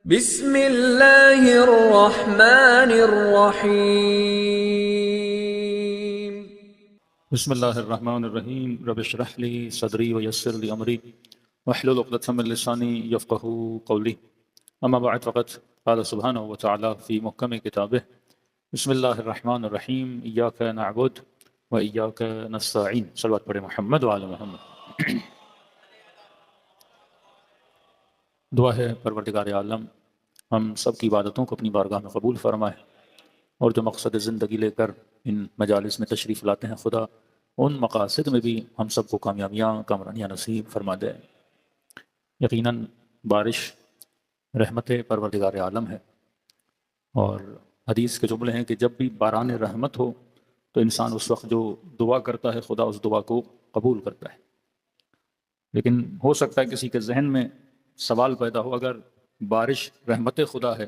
بسم اللہ الرحمن الرحیم۔ بسم اللہ الرحمن الرحیم۔ رب اشرح لی صدری ویسر لی امری واحلل عقدۃ من لسانی یفقهوا قولی، اما بعد فقد قال سبحانہ وتعالی فی محکم کتابہ بسم اللہ الرحمن الرحیم ایاک نعبد و ایاک نستعین۔ صلوات پڑھے محمد وعلی محمد۔ دعا ہے پروردگار عالم ہم سب کی عبادتوں کو اپنی بارگاہ میں قبول فرمائے، اور جو مقصد زندگی لے کر ان مجالس میں تشریف لاتے ہیں خدا ان مقاصد میں بھی ہم سب کو کامیابیاں کامرانیاں نصیب فرما دے۔ یقیناً بارش رحمت پروردگار عالم ہے، اور حدیث کے جملے ہیں کہ جب بھی باران رحمت ہو تو انسان اس وقت جو دعا کرتا ہے خدا اس دعا کو قبول کرتا ہے۔ لیکن ہو سکتا ہے کسی کے ذہن میں سوال پیدا ہو، اگر بارش رحمت خدا ہے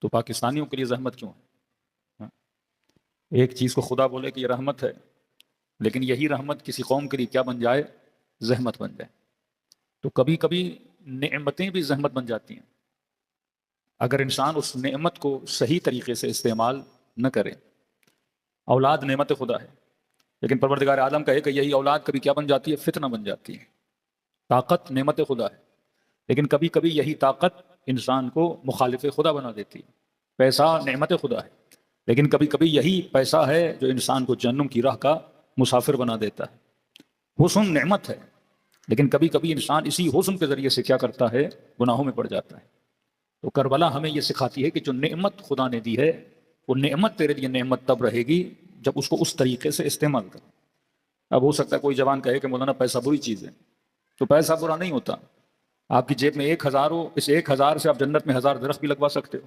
تو پاکستانیوں کے لیے زحمت کیوں ہے؟ ایک چیز کو خدا بولے کہ یہ رحمت ہے، لیکن یہی رحمت کسی قوم کے لیے کیا بن جائے؟ زحمت بن جائے۔ تو کبھی کبھی نعمتیں بھی زحمت بن جاتی ہیں اگر انسان اس نعمت کو صحیح طریقے سے استعمال نہ کرے۔ اولاد نعمت خدا ہے، لیکن پروردگار عالم کہے کہ یہی اولاد کبھی کیا بن جاتی ہے؟ فتنہ بن جاتی ہے۔ طاقت نعمت خدا ہے، لیکن کبھی کبھی یہی طاقت انسان کو مخالف خدا بنا دیتی ہے۔ پیسہ نعمت خدا ہے، لیکن کبھی کبھی یہی پیسہ ہے جو انسان کو جہنم کی راہ کا مسافر بنا دیتا ہے۔ حسن نعمت ہے، لیکن کبھی کبھی انسان اسی حسن کے ذریعے سے کیا کرتا ہے؟ گناہوں میں پڑ جاتا ہے۔ تو کربلا ہمیں یہ سکھاتی ہے کہ جو نعمت خدا نے دی ہے وہ نعمت تیرے لیے نعمت تب رہے گی جب اس کو اس طریقے سے استعمال کرے۔ اب ہو سکتا ہے کوئی جوان کہے کہ مولانا پیسہ بری چیز ہے، تو پیسہ برا نہیں ہوتا۔ آپ کی جیب میں 1000 ہو، اس 1000 سے آپ جنت میں 1000 درخت بھی لگوا سکتے ہو،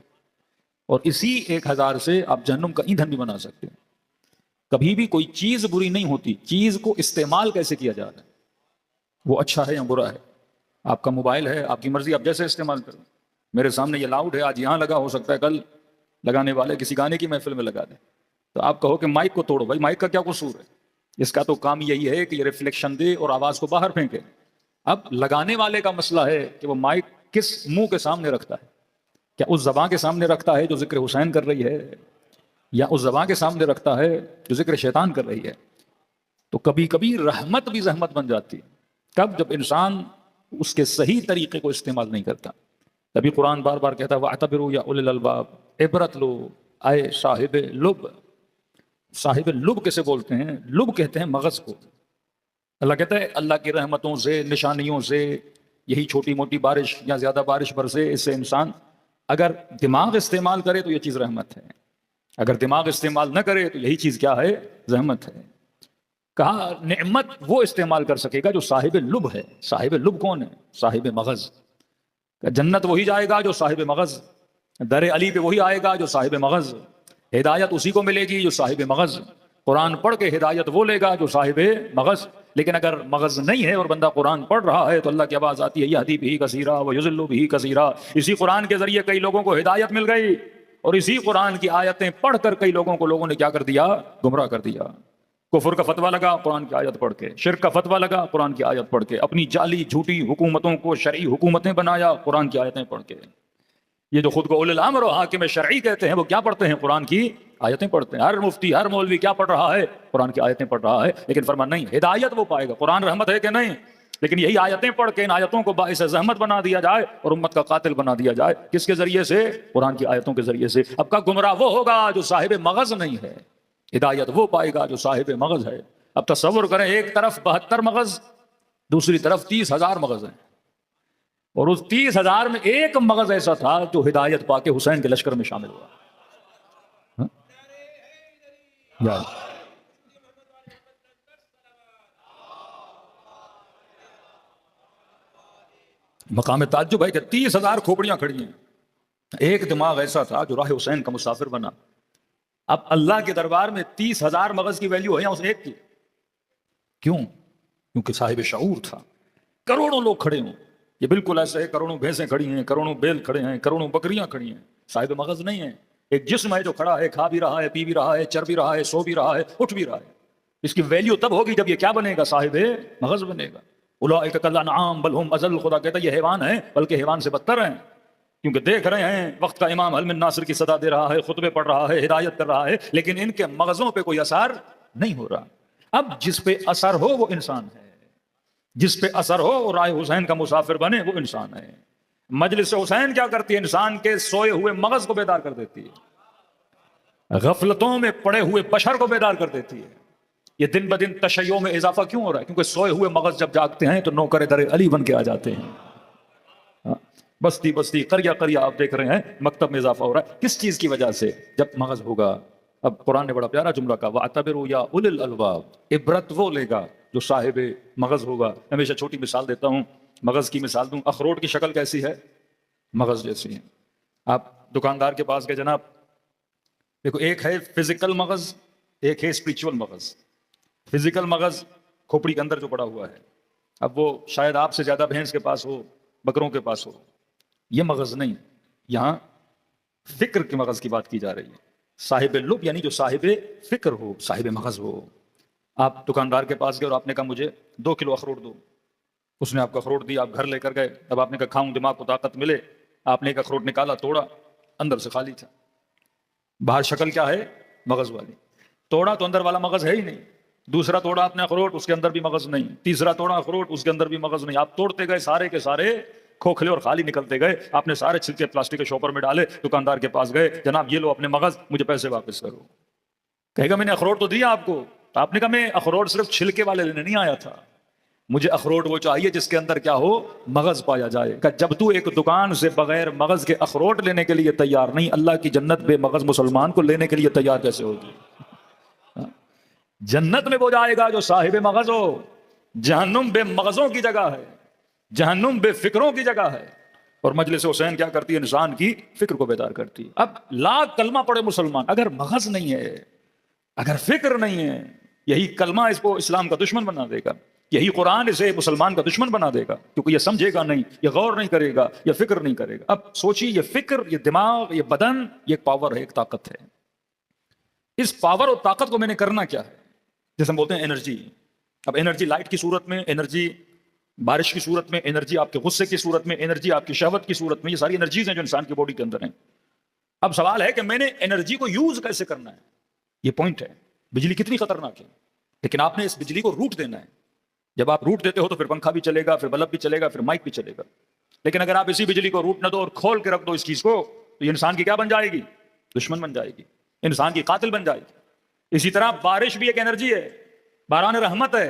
اور اسی 1000 سے آپ جہنم کا ایندھن بھی بنا سکتے ہو۔ کبھی بھی کوئی چیز بری نہیں ہوتی، چیز کو استعمال کیسے کیا جا رہا ہے وہ اچھا ہے یا برا ہے۔ آپ کا موبائل ہے، آپ کی مرضی، آپ جیسے استعمال کرو۔ میرے سامنے یہ لاؤڈ ہے، آج یہاں لگا، ہو سکتا ہے کل لگانے والے کسی گانے کی محفل میں لگا دیں، تو آپ کہو کہ مائک کو توڑو۔ بھائی مائک کا کیا قصور ہے؟ اس کا تو کام یہی ہے کہ یہ ریفلیکشن دے اور آواز کو باہر پھینکے۔ اب لگانے والے کا مسئلہ ہے کہ وہ مائک کس منہ کے سامنے رکھتا ہے۔ کیا اس زبان کے سامنے رکھتا ہے جو ذکر حسین کر رہی ہے، یا اس زبان کے سامنے رکھتا ہے جو ذکر شیطان کر رہی ہے؟ تو کبھی کبھی رحمت بھی زحمت بن جاتی ہے۔ کب؟ جب انسان اس کے صحیح طریقے کو استعمال نہیں کرتا۔ تبھی قرآن بار بار کہتا ہے وَاعْتَبِرُوا يَا أُولِي الْأَلْبَابِ، عبرت لو اے صاحب لب۔ صاحب لب کیسے بولتے ہیں؟ لب کہتے ہیں مغز کو۔ اللہ کہتا ہے اللہ کی رحمتوں سے، نشانیوں سے، یہی چھوٹی موٹی بارش یا زیادہ بارش برسے، اس سے انسان اگر دماغ استعمال کرے تو یہ چیز رحمت ہے، اگر دماغ استعمال نہ کرے تو یہی چیز کیا ہے؟ زحمت ہے۔ کہا نعمت وہ استعمال کر سکے گا جو صاحب لب ہے۔ صاحب لب کون ہے؟ صاحب مغز۔ جنت وہی جائے گا جو صاحب مغز، در علی پہ وہی آئے گا جو صاحب مغز، ہدایت اسی کو ملے گی جو صاحب مغز، قرآن پڑھ کے ہدایت وہ لے گا جو صاحب مغز۔ لیکن اگر مغز نہیں ہے اور بندہ قرآن پڑھ رہا ہے تو اللہ کی آواز آتی ہے یہدی بہ کثیرا ویضل بہ کثیرا۔ اسی قرآن کے ذریعے کئی لوگوں کو ہدایت مل گئی، اور اسی قرآن کی آیتیں پڑھ کر کئی لوگوں نے کیا کر دیا؟ گمراہ کر دیا۔ کفر کا فتویٰ لگا قرآن کی آیت پڑھ کے، شرک کا فتویٰ لگا قرآن کی آیت پڑھ کے، اپنی جعلی جھوٹی حکومتوں کو شرعی حکومتیں بنایا قرآن کی آیتیں پڑھ کے۔ یہ جو خود کو اولی الامر و حاکم شرعی کہتے ہیں وہ کیا پڑھتے ہیں؟ قرآن کی آیتیں پڑھتے ہیں۔ ہر مفتی ہر مولوی کیا پڑھ رہا ہے؟ قرآن کی آیتیں پڑھ رہا ہے، لیکن فرمان نہیں ہدایت وہ پائے گا۔ قرآن رحمت ہے کہ نہیں؟ لیکن یہی آیتیں پڑھ کے ان آیتوں کو باعث زحمت بنا دیا جائے اور امت کا قاتل بنا دیا جائے۔ کس کے ذریعے سے؟ قرآن کی آیتوں کے ذریعے سے۔ اب کا گمراہ وہ ہوگا جو صاحب مغز نہیں ہے، ہدایت وہ پائے گا جو صاحب مغز ہے۔ اب تصور کریں ایک طرف 72 مغز، دوسری طرف 30,000 مغز ہیں، اور اس 30,000 میں ایک مغز ایسا تھا جو ہدایت پا کے حسین کے لشکر میں شامل ہوا۔ مقام تعجب ہے کہ 30,000 کھوپڑیاں کھڑی ہیں، ایک دماغ ایسا تھا جو راہ حسین کا مسافر بنا۔ اب اللہ کے دربار میں 30,000 مغز کی ویلیو ہے یا اس ایک کی؟ کیوں؟ کیونکہ صاحب شعور تھا۔ کروڑوں لوگ کھڑے ہوں، یہ بالکل ایسا ہے کروڑوں بھینسیں کھڑی ہیں، کروڑوں بیل کھڑے ہیں، کروڑوں بکریاں کھڑی ہیں، صاحب مغز نہیں ہے۔ ایک جسم ہے جو کھڑا ہے، کھا بھی رہا ہے، پی بھی رہا ہے، چر بھی رہا ہے، سو بھی رہا ہے، اٹھ بھی رہا ہے۔ اس کی ویلیو تب ہوگی جب یہ کیا بنے گا؟ صاحب مغز بنے گا۔ اولئک کالانعام بل ھم اضل۔ خدا کہتا ہے یہ حیوان ہیں بلکہ حیوان سے بدتر ہیں۔ کیونکہ دیکھ رہے ہیں وقت کا امام حلم ناصر کی صدا دے رہا ہے، خطبے پڑھ رہا ہے، ہدایت کر رہا ہے، لیکن ان کے مغزوں پہ کوئی اثر نہیں ہو رہا۔ اب جس پہ اثر ہو وہ انسان ہے، جس پہ اثر ہو وہ رائے حسین کا مسافر بنے وہ انسان ہے۔ مجلس حسین کیا کرتی ہے؟ انسان کے سوئے ہوئے مغز کو بیدار کر دیتی ہے، غفلتوں میں پڑے ہوئے بشر کو بیدار کر دیتی ہے۔ یہ دن بدن تشیع میں اضافہ کیوں ہو رہا ہے؟ کیونکہ سوئے ہوئے مغز جب جاگتے ہیں تو نوکر در علی بن کے آ جاتے ہیں۔ بستی بستی قریہ قریہ آپ دیکھ رہے ہیں مکتب میں اضافہ ہو رہا ہے، کس چیز کی وجہ سے؟ جب مغز ہوگا۔ اب قرآن نے بڑا پیارا جملہ کہا، وَاعْتَبِرُوا يَا أُولِي الْأَلْبَابِ، عبرت وہ لے گا جو صاحب مغز ہوگا۔ میں ہمیشہ چھوٹی مثال دیتا ہوں، مغز کی مثال دوں، اخروٹ کی شکل کیسی ہے؟ مغز جیسی ہے۔ آپ دکاندار کے پاس گئے، جناب دیکھو، ایک ہے فزیکل مغز، ایک ہے اسپریچول مغز۔ فزیکل مغز کھوپڑی کے اندر جو پڑا ہوا ہے، اب وہ شاید آپ سے زیادہ بھینس کے پاس ہو، بکروں کے پاس ہو، یہ مغز نہیں، یہاں فکر کے مغز کی بات کی جا رہی ہے۔ صاحب لب یعنی جو صاحب فکر ہو، صاحب مغز ہو۔ آپ دکاندار کے پاس گئے اور آپ نے کہا مجھے 2 کلو اخروٹ دو، اس نے آپ کو اخروٹ دیا، آپ گھر لے کر گئے، اب آپ نے کہا کھاؤں دماغ کو طاقت ملے، آپ نے ایک اخروٹ نکالا، توڑا، اندر سے خالی تھا، باہر شکل کیا ہے؟ مغز والی۔ توڑا تو اندر والا مغز ہے ہی نہیں، دوسرا توڑا آپ نے اخروٹ، اس کے اندر بھی مغز نہیں، تیسرا توڑا اخروٹ، اس کے اندر بھی مغز نہیں۔ آپ توڑتے گئے، سارے کے سارے کھوکھلے اور خالی نکلتے گئے، آپ نے سارے چھلکے پلاسٹک کے شاپر میں ڈالے، دکاندار کے پاس گئے، جناب یہ لو اپنے مغز، مجھے پیسے واپس کرو۔ کہے گا میں نے اخروٹ تو دیا آپ کو، تو آپ نے کہا میں اخروٹ صرف چھلکے والے لینے نہیں آیا تھا، مجھے اخروٹ وہ چاہیے جس کے اندر کیا ہو؟ مغز پایا جائے۔ کہ جب تو ایک دکان سے بغیر مغز کے اخروٹ لینے کے لیے تیار نہیں، اللہ کی جنت بے مغز مسلمان کو لینے کے لیے تیار کیسے ہوگی؟ جنت میں وہ جائے گا جو صاحب مغز ہو، جہنم بے مغزوں کی جگہ ہے، جہنم بے فکروں کی جگہ ہے۔ اور مجلس حسین کیا کرتی ہے؟ انسان کی فکر کو بیدار کرتی ہے۔ اب لاکھ کلمہ پڑے مسلمان، اگر مغز نہیں ہے، اگر فکر نہیں ہے، یہی کلمہ اس کو اسلام کا دشمن بنا دے گا، یہی قرآن اسے مسلمان کا دشمن بنا دے گا، کیونکہ یہ سمجھے گا نہیں، یہ غور نہیں کرے گا، یہ فکر نہیں کرے گا۔ اب سوچیے، یہ فکر، یہ دماغ، یہ بدن، یہ ایک پاور ہے، ایک طاقت ہے۔ اس پاور اور طاقت کو میں نے کرنا کیا ہے؟ جیسے ہم بولتے ہیں انرجی۔ اب انرجی لائٹ کی صورت میں، انرجی بارش کی صورت میں، انرجی آپ کے غصے کی صورت میں، انرجی آپ کی شہوت کی صورت میں، یہ ساری انرجیز ہیں جو انسان کی باڈی کے اندر ہیں۔ اب سوال ہے کہ میں نے انرجی کو یوز کیسے کرنا ہے؟ یہ پوائنٹ ہے۔ بجلی کتنی خطرناک ہے، لیکن آپ نے اس بجلی کو روٹ دینا ہے۔ جب آپ روٹ دیتے ہو تو پھر پنکھا بھی چلے گا، پھر بلب بھی چلے گا، پھر مائک بھی چلے گا۔ لیکن اگر آپ اسی بجلی کو روٹ نہ دو اور کھول کے رکھ دو اس چیز کو، تو یہ انسان کی کیا بن جائے گی؟ دشمن بن جائے گی، انسان کی قاتل بن جائے گی۔ اسی طرح بارش بھی ایک انرجی ہے، باران رحمت ہے،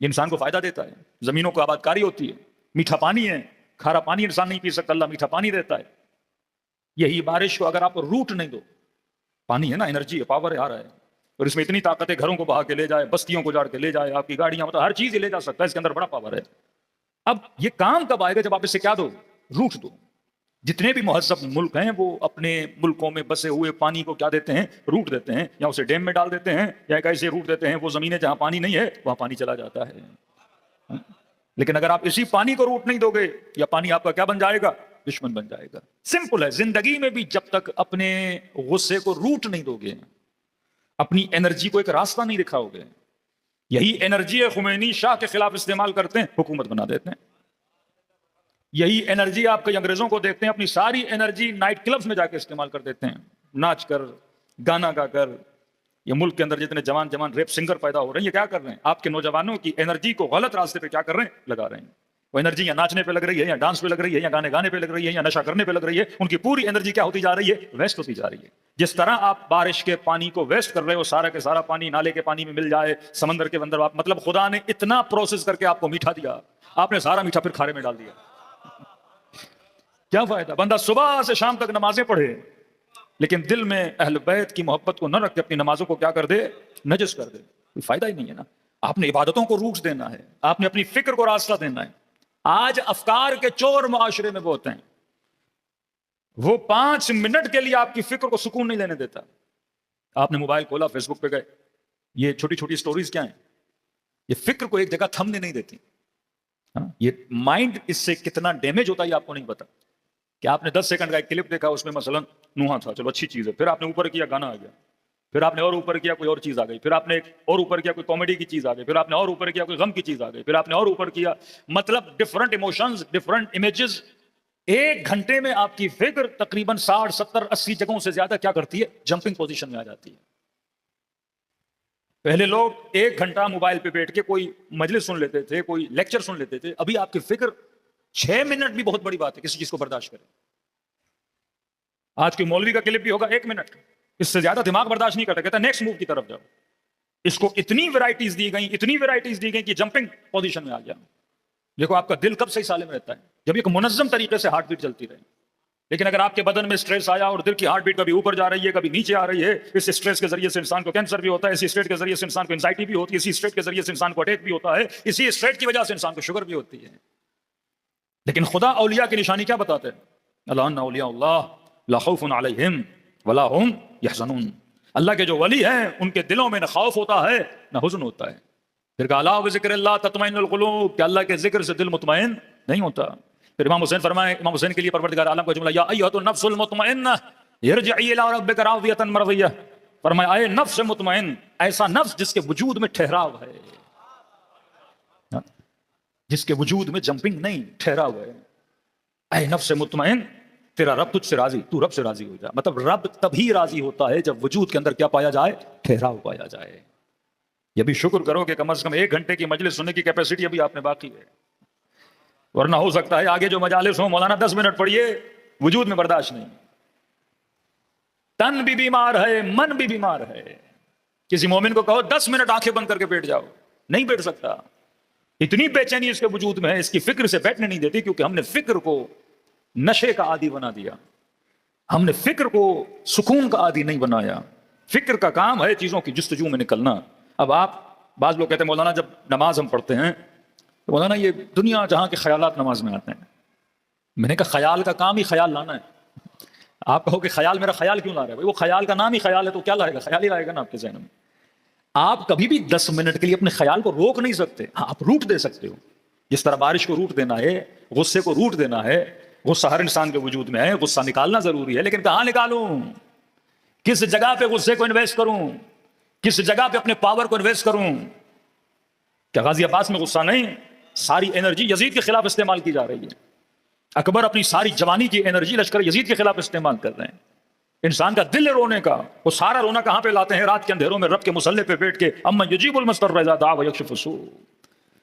یہ انسان کو فائدہ دیتا ہے، زمینوں کو آباد کاری ہوتی ہے۔ میٹھا پانی ہے، کھارا پانی انسان نہیں پی سکتا، اللہ میٹھا پانی دیتا ہے۔ یہی بارش کو اگر آپ روٹ نہیں دو، پانی ہے نا، انرجی ہے، پاور ہے، آ رہا ہے، اور اس میں اتنی طاقت ہے، گھروں کو بہا کے لے جائے، بستیوں کو جاڑ کے لے جائے، آپ کی گاڑیاں، مطلب ہر چیز ہی لے جا سکتا ہے، اس کے اندر بڑا پاور ہے۔ اب یہ کام کب آئے گا؟ جب آپ اسے کیا دو؟ روٹ دو۔ جتنے بھی مہذب ملک ہیں وہ اپنے ملکوں میں بسے ہوئے پانی کو کیا دیتے ہیں؟ روٹ دیتے ہیں، یا اسے ڈیم میں ڈال دیتے ہیں، یا ایک ایسے روٹ دیتے ہیں وہ زمینیں جہاں پانی نہیں ہے وہاں پانی چلا جاتا ہے۔ لیکن اگر آپ اسی پانی کو روٹ نہیں دو گے، یا پانی آپ کا کیا بن جائے گا؟ دشمن بن جائے گا۔ سمپل ہے، زندگی میں بھی جب تک اپنے غصے کو روٹ نہیں دو گے، اپنی انرجی کو ایک راستہ نہیں دکھاؤ گے، یہی انرجی خمینی شاہ کے خلاف استعمال کرتے ہیں، حکومت بنا دیتے ہیں۔ یہی انرجی آپ کے انگریزوں کو دیکھتے ہیں، اپنی ساری انرجی نائٹ کلبز میں جا کے استعمال کر دیتے ہیں، ناچ کر، گانا گا کر۔ یہ ملک کے اندر جتنے جوان جوان ریپ سنگر پیدا ہو رہے ہیں، یہ کیا کر رہے ہیں؟ آپ کے نوجوانوں کی انرجی کو غلط راستے پہ کیا کر رہے ہیں؟ لگا رہے ہیں۔ وہ انرجی یا ناچنے پہ لگ رہی ہے، یا ڈانس پہ لگ رہی ہے، یا گانے گانے پہ لگ رہی ہے، یا نشہ کرنے پہ لگ رہی ہے، ان کی پوری انرجی کیا ہوتی جا رہی ہے؟ ویسٹ ہوتی جا رہی ہے۔ جس طرح آپ بارش کے پانی کو ویسٹ کر رہے ہو، سارا کے سارا پانی نالے کے پانی میں مل جائے، سمندر کے اندر، آپ مطلب خدا نے اتنا پروسیس کر کے آپ کو میٹھا دیا، آپ نے سارا میٹھا پھر کھارے میں ڈال دیا۔ کیا فائدہ؟ بندہ صبح سے شام تک نمازیں پڑھے، لیکن دل میں اہل بیت کی محبت کو نہ رکھ کے اپنی نمازوں کو کیا کر دے؟ نجس کر دے، کوئی فائدہ ہی نہیں ہے نا۔ آپ نے عبادتوں کو روٹ دینا ہے، آپ نے اپنی فکر کو راستہ دینا ہے۔ آج افکار کے چور معاشرے میں بہت ہیں، وہ 5 منٹ کے لیے آپ کی فکر کو سکون نہیں لینے دیتا۔ آپ نے موبائل کھولا، فیس بک پہ گئے، یہ چھوٹی چھوٹی سٹوریز کیا ہیں؟ یہ فکر کو ایک جگہ تھمنے نہیں دیتی۔ یہ مائنڈ اس سے کتنا ڈیمیج ہوتا ہے یہ آپ کو نہیں پتا۔ کہ آپ نے 10 سیکنڈ کا ایک کلپ دیکھا، اس میں مثلا نوحہ تھا، چلو اچھی چیز ہے، پھر آپ نے اوپر کیا، گانا آ گیا، پھر آپ نے اور اوپر کیا، کوئی اور چیز آ گئی، پھر آپ نے اور اوپر کیا، کوئی کامیڈی کی چیز آ گئی، پھر آپ نے اور اوپر کیا، کوئی غم کی چیز آ گئی، پھر آپ نے اور اوپر کیا، مطلب ڈفرنٹ ایموشنز، ڈفرنٹ امیجز، ایک گھنٹے میں آپ کی فکر تقریباً 60 70 80 جگہوں سے زیادہ کیا کرتی ہے؟ جمپنگ پوزیشن میں آ جاتی ہے. پہلے لوگ 1 گھنٹہ موبائل پہ بیٹھ کے کوئی مجلس سن لیتے تھے، کوئی لیکچر سن لیتے تھے. ابھی آپ کی فکر 6 منٹ بھی بہت بڑی بات ہے کسی چیز کو برداشت کریں. آج کے مولوی کا کلپ بھی ہوگا 1 منٹ، اس سے زیادہ دماغ برداشت نہیں کرتا، کہتا نیکسٹ موو کی طرف جاؤ. اس کو اتنی ویرائٹیز دی گئیں کہ جمپنگ پوزیشن میں آ گیا. دیکھو آپ کا دل کب سے سالم رہتا ہے؟ جب ایک منظم طریقے سے ہارٹ بیٹ چلتی رہے. لیکن اگر آپ کے بدن میں سٹریس آیا اور دل کی ہارٹ بیٹ کبھی اوپر جا رہی ہے کبھی نیچے آ رہی ہے، اس سٹریس کے ذریعے سے انسان کو کینسر بھی ہوتا ہے، اسی سٹریس کے ذریعے سے انسان کو انزائٹی بھی ہوتی ہے، اسی سٹریس کے ذریعے سے انسان کو اٹیک بھی ہوتا ہے، اسی سٹریس کی وجہ سے انسان کو شوگر بھی ہوتی ہے. لیکن خدا اولیاء کی نشانی کیا بتاتے ہیں؟ الا ان اولیاء اللہ لا خوف علیہم ولا هم يحزنون. اللہ کے جو ولی ہیں ان کے دلوں میں نہ خوف ہوتا ہے نہ حزن ہوتا ہے. پھر کہا الا بذکر اللہ تطمئن القلوب، کہ اللہ کے ذکر سے دل مطمئن نہیں ہوتا. پھر امام حسین فرمائے، امام حسین کے لیے پروردگار عالم کا جملہ، یا ایھا النفس المطمئنہ ارجعی الی ربک راضیۃ مرضیہ. فرمایا اے نفس مطمئن، ایسا نفس جس کے وجود میں ٹھہراؤ ہے، جس کے وجود میں جمپنگ نہیں، ٹھہراؤ ہے. اے نفس مطمئن، تیرا رب تجھ سے راضی، تو رب سے راضی ہو جا. مطلب رب تبھی راضی ہوتا ہے جب وجود کے اندر کیا پایا جائے؟ ٹھہراؤ پایا جائے. یہ بھی شکر کرو کہ کم از کم 1 گھنٹے کی مجلس سننے کی کیپیسٹی ابھی آپ نے باقی ہے. ورنہ ہو سکتا ہے آگے جو مجالس ہوں مولانا 10 منٹ پڑھیے، وجود میں برداشت نہیں. تن بھی بیمار ہے، من بھی بیمار ہے. کسی مومن کو کہو 10 منٹ آنکھیں بند کر کے بیٹھ جاؤ، نہیں بیٹھ سکتا. اتنی بے چینی اس کے وجود میں ہے، اس کی فکر سے بیٹھنے نہیں دیتی، کیونکہ ہم نے فکر کو نشے کا عادی بنا دیا. ہم نے فکر کو سکون کا عادی نہیں بنایا. فکر کا کام ہے چیزوں کی جستجو میں نکلنا. اب آپ، بعض لوگ کہتے ہیں مولانا جب نماز ہم پڑھتے ہیں تو مولانا یہ دنیا جہاں کے خیالات نماز میں آتے ہیں. میں نے کہا خیال کا کام ہی خیال لانا ہے. آپ کہو کہ خیال، میرا خیال کیوں لا رہا ہے؟ وہ خیال کا نام ہی خیال ہے تو کیا لائے گا؟ خیال ہی لائے گا نا آپ کے ذہن میں. آپ کبھی بھی 10 منٹ کے لیے اپنے خیال کو روک نہیں سکتے. ہاں آپ روٹ دے سکتے ہو، جس طرح بارش کو روٹ دینا ہے، غصے کو روٹ دینا ہے. غصہ ہر انسان کے وجود میں ہے، غصہ نکالنا ضروری ہے، لیکن کہاں نکالوں؟ کس جگہ پہ غصے کو انویسٹ کروں؟ کس جگہ پہ اپنے پاور کو انویسٹ کروں؟ کیا غازی عباس میں غصہ نہیں؟ ساری انرجی یزید کے خلاف استعمال کی جا رہی ہے. اکبر اپنی ساری جوانی کی انرجی لشکر یزید کے خلاف استعمال کر رہے ہیں. انسان کا دل رونے کا، وہ سارا رونا کہاں پہ لاتے ہیں؟ رات کے اندھیروں میں رب کے مصلی پہ بیٹھ کے اما یجیب المضطر اذا دعا ویکشف السوء.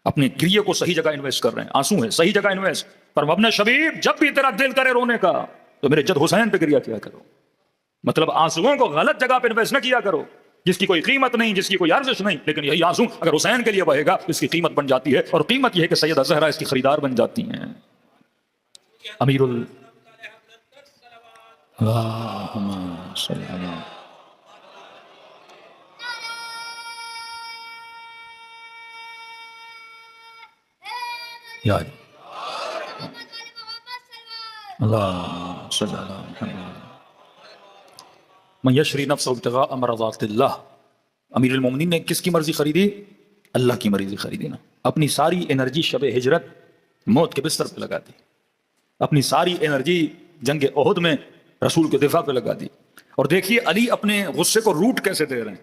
اپنے گریے کو صحیح جگہ انویسٹ کر رہے ہیں. آنسو ہے صحیح جگہ انویسٹ. پر ابن شبیب، جب بھی تیرا دل کرے رونے کا تو میرے جد حسین پہ گریا کیا کرو. مطلب آنسوؤں کو غلط جگہ پہ انویسٹ نہ کیا کرو، جس کی کوئی قیمت نہیں، جس کی کوئی ارزش نہیں. لیکن یہی آنسو اگر حسین کے لیے بہے گا اس کی قیمت بن جاتی ہے، اور قیمت یہ ہے کہ سیدہ زہرا اس کی خریدار بن جاتی ہیں. امیر اللہم صلی اللہ یا اللہ صلی اللہ محمد من یشری نفسہ ابتغاء مرضات اللہ. امیر المومنین نے کس کی مرضی خریدی؟ اللہ کی مرضی خریدی نا. اپنی ساری انرجی شب ہجرت موت کے بستر پہ لگا دی. اپنی ساری انرجی جنگ احد میں رسول کے دفاع پہ لگا دی. اور دیکھیے علی اپنے غصے کو روٹ کیسے دے رہے ہیں.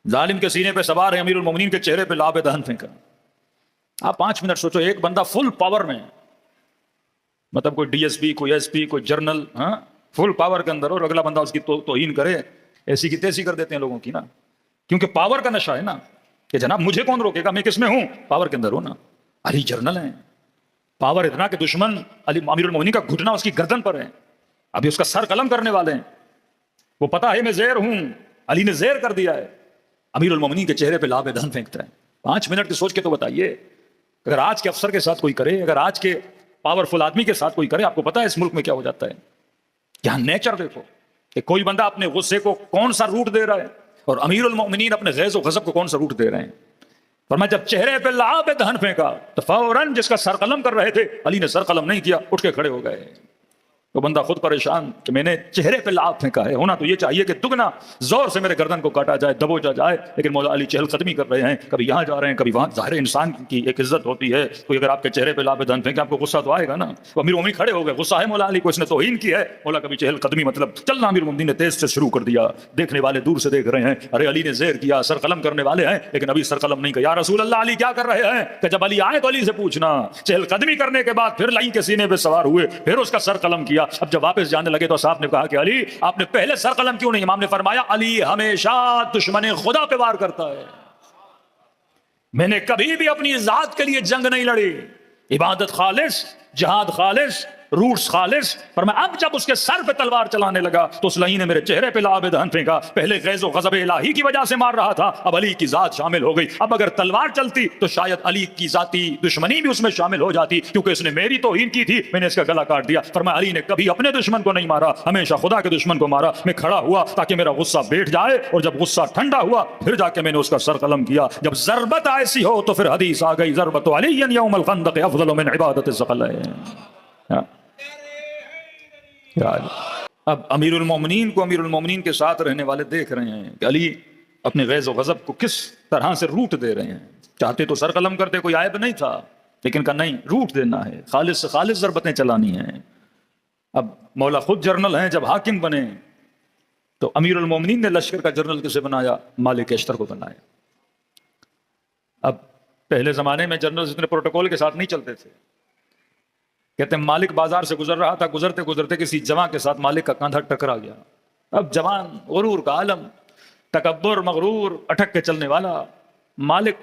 ظالم کے سینے پہ سوار ہے، امیر المومنین کے چہرے پہ لعاب دہن پھینکا. آپ 5 منٹ سوچو، ایک بندہ فل پاور میں، مطلب کوئی ڈی ایس پی، کوئی ایس پی، کوئی جرنل، ہاں فل پاور کے اندر، اور اگلا بندہ اس کی توہین کرے، ایسی کی تیسی کر دیتے ہیں لوگوں کی نا. کیونکہ پاور کا نشہ ہے نا، کہ جناب مجھے کون روکے گا، میں کس میں ہوں؟ پاور کے اندر ہوں نا. علی جرنل ہیں، پاور اتنا کہ دشمن علی امیر المومنین کا گھٹنا اس کی گردن پر ہے، ابھی اس کا سر قلم کرنے والے ہیں. وہ پتا ہے میں زیر ہوں، علی نے زیر کر دیا ہے. امیر المومنین کے چہرے پہ لعاب دہن پھینکتا ہے. 5 منٹ کی سوچ کے تو بتائیے، اگر آج کے افسر کے ساتھ کوئی کرے، اگر آج کے پاورفل آدمی کے ساتھ کوئی کرے، آپ کو پتا ہے اس ملک میں کیا ہو جاتا ہے. یہاں نیچر دیکھو کہ کوئی بندہ اپنے غصے کو کون سا روٹ دے رہا ہے، اور امیر المومنین اپنے غیظ و غضب کو کون سا روٹ دے رہے ہیں. فرمایا جب چہرے پہ لعاب دہن پھینکا تو فوراً جس کا سر قلم کر رہے تھے، علی نے سر قلم نہیں کیا، اٹھ کے کھڑے ہو گئے. تو بندہ خود پریشان کہ میں نے چہرے پہ لعاب پھینکا ہے، ہونا تو یہ چاہیے کہ دگنا زور سے میرے گردن کو کاٹا جائے، دبوچا جائے، لیکن مولا علی چہل قدمی کر رہے ہیں، کبھی یہاں جا رہے ہیں کبھی وہاں۔ ظاہر انسان کی ایک عزت ہوتی ہے، کوئی اگر آپ کے چہرے پہ لعاب دہن پھینکے آپ کو غصہ تو آئے گا نا۔ تو امیر المومنین کھڑے ہو گئے، غصہ ہے مولا علی کو، اس نے توہین کی ہے۔ مولا کبھی چہل قدمی مطلب چلنا امیر المومنین نے تیز سے شروع کر دیا، دیکھنے والے دور سے دیکھ رہے ہیں، ارے علی نے زیر کیا، سر قلم کرنے والے ہیں، لیکن ابھی سر قلم نہیں کیا۔ یا رسول اللہ علی کیا کر رہے ہیں؟ کہ جب علی آئے تو علی سے پوچھنا۔ چہل قدمی کرنے کے بعد پھر لائی کے سینے پہ سوار ہوئے، پھر اس کا سر قلم کیا۔ اب جب واپس جانے لگے تو صاحب نے کہا کہ علی آپ نے پہلے سر قلم کیوں نہیں؟ امام نے فرمایا علی ہمیشہ دشمن خدا پہ وار کرتا ہے، میں نے کبھی بھی اپنی ذات کے لیے جنگ نہیں لڑی، عبادت خالص، جہاد خالص، روٹس خالص۔ پر میں اب جب اس کے سر پہ تلوار چلانے لگا تو اس لعین نے میرے چہرے پہ لعاب دہن پھینکا۔ پہلے غیظ و غضب الہی کی وجہ سے مار رہا تھا، اب علی کی ذات شامل ہو گئی۔ اب اگر تلوار چلتی تو شاید علی کی ذاتی دشمنی بھی اس میں شامل ہو جاتی، کیونکہ اس نے میری توہین کی تھی، میں نے اس کا گلا کاٹ دیا۔ فرمایا علی نے کبھی اپنے دشمن کو نہیں مارا، ہمیشہ خدا کے دشمن کو مارا۔ میں کھڑا ہوا تاکہ میرا غصہ بیٹھ جائے، اور جب غصہ ٹھنڈا ہوا پھر جا کے میں نے اس کا سر قلم کیا۔ جب ضربت ایسی ہو تو پھر حدیث آ گئی، ضربت علی یوم الخندق افضل من عبادت الثقلین۔ اب امیر المومنین کو امیر المومنین کے ساتھ رہنے والے دیکھ رہے ہیں کہ علی اپنے غیظ و غضب کو کس طرح سے روٹ دے رہے ہیں۔ چاہتے تو سر قلم کرتے، کوئی عیب نہیں تھا، لیکن کہا نہیں، روٹ دینا ہے، خالص سے خالص ضربتیں چلانی ہیں۔ اب مولا خود جرنل ہیں، جب حاکم بنے تو امیر المومنین نے لشکر کا جرنل کسے بنایا؟ مالک اشتر کو بنایا۔ اب پہلے زمانے میں جنرل اتنے پروٹوکول کے ساتھ نہیں چلتے تھے۔ کہتے ہیں مالک بازار سے گزر رہا تھا، گزرتے گزرتے کسی جوان کے ساتھ مالک کا کاندھا ٹکرا گیا۔ اب جوان غرور کا عالم، تکبر، مغرور، اٹک کے چلنے والا۔ مالک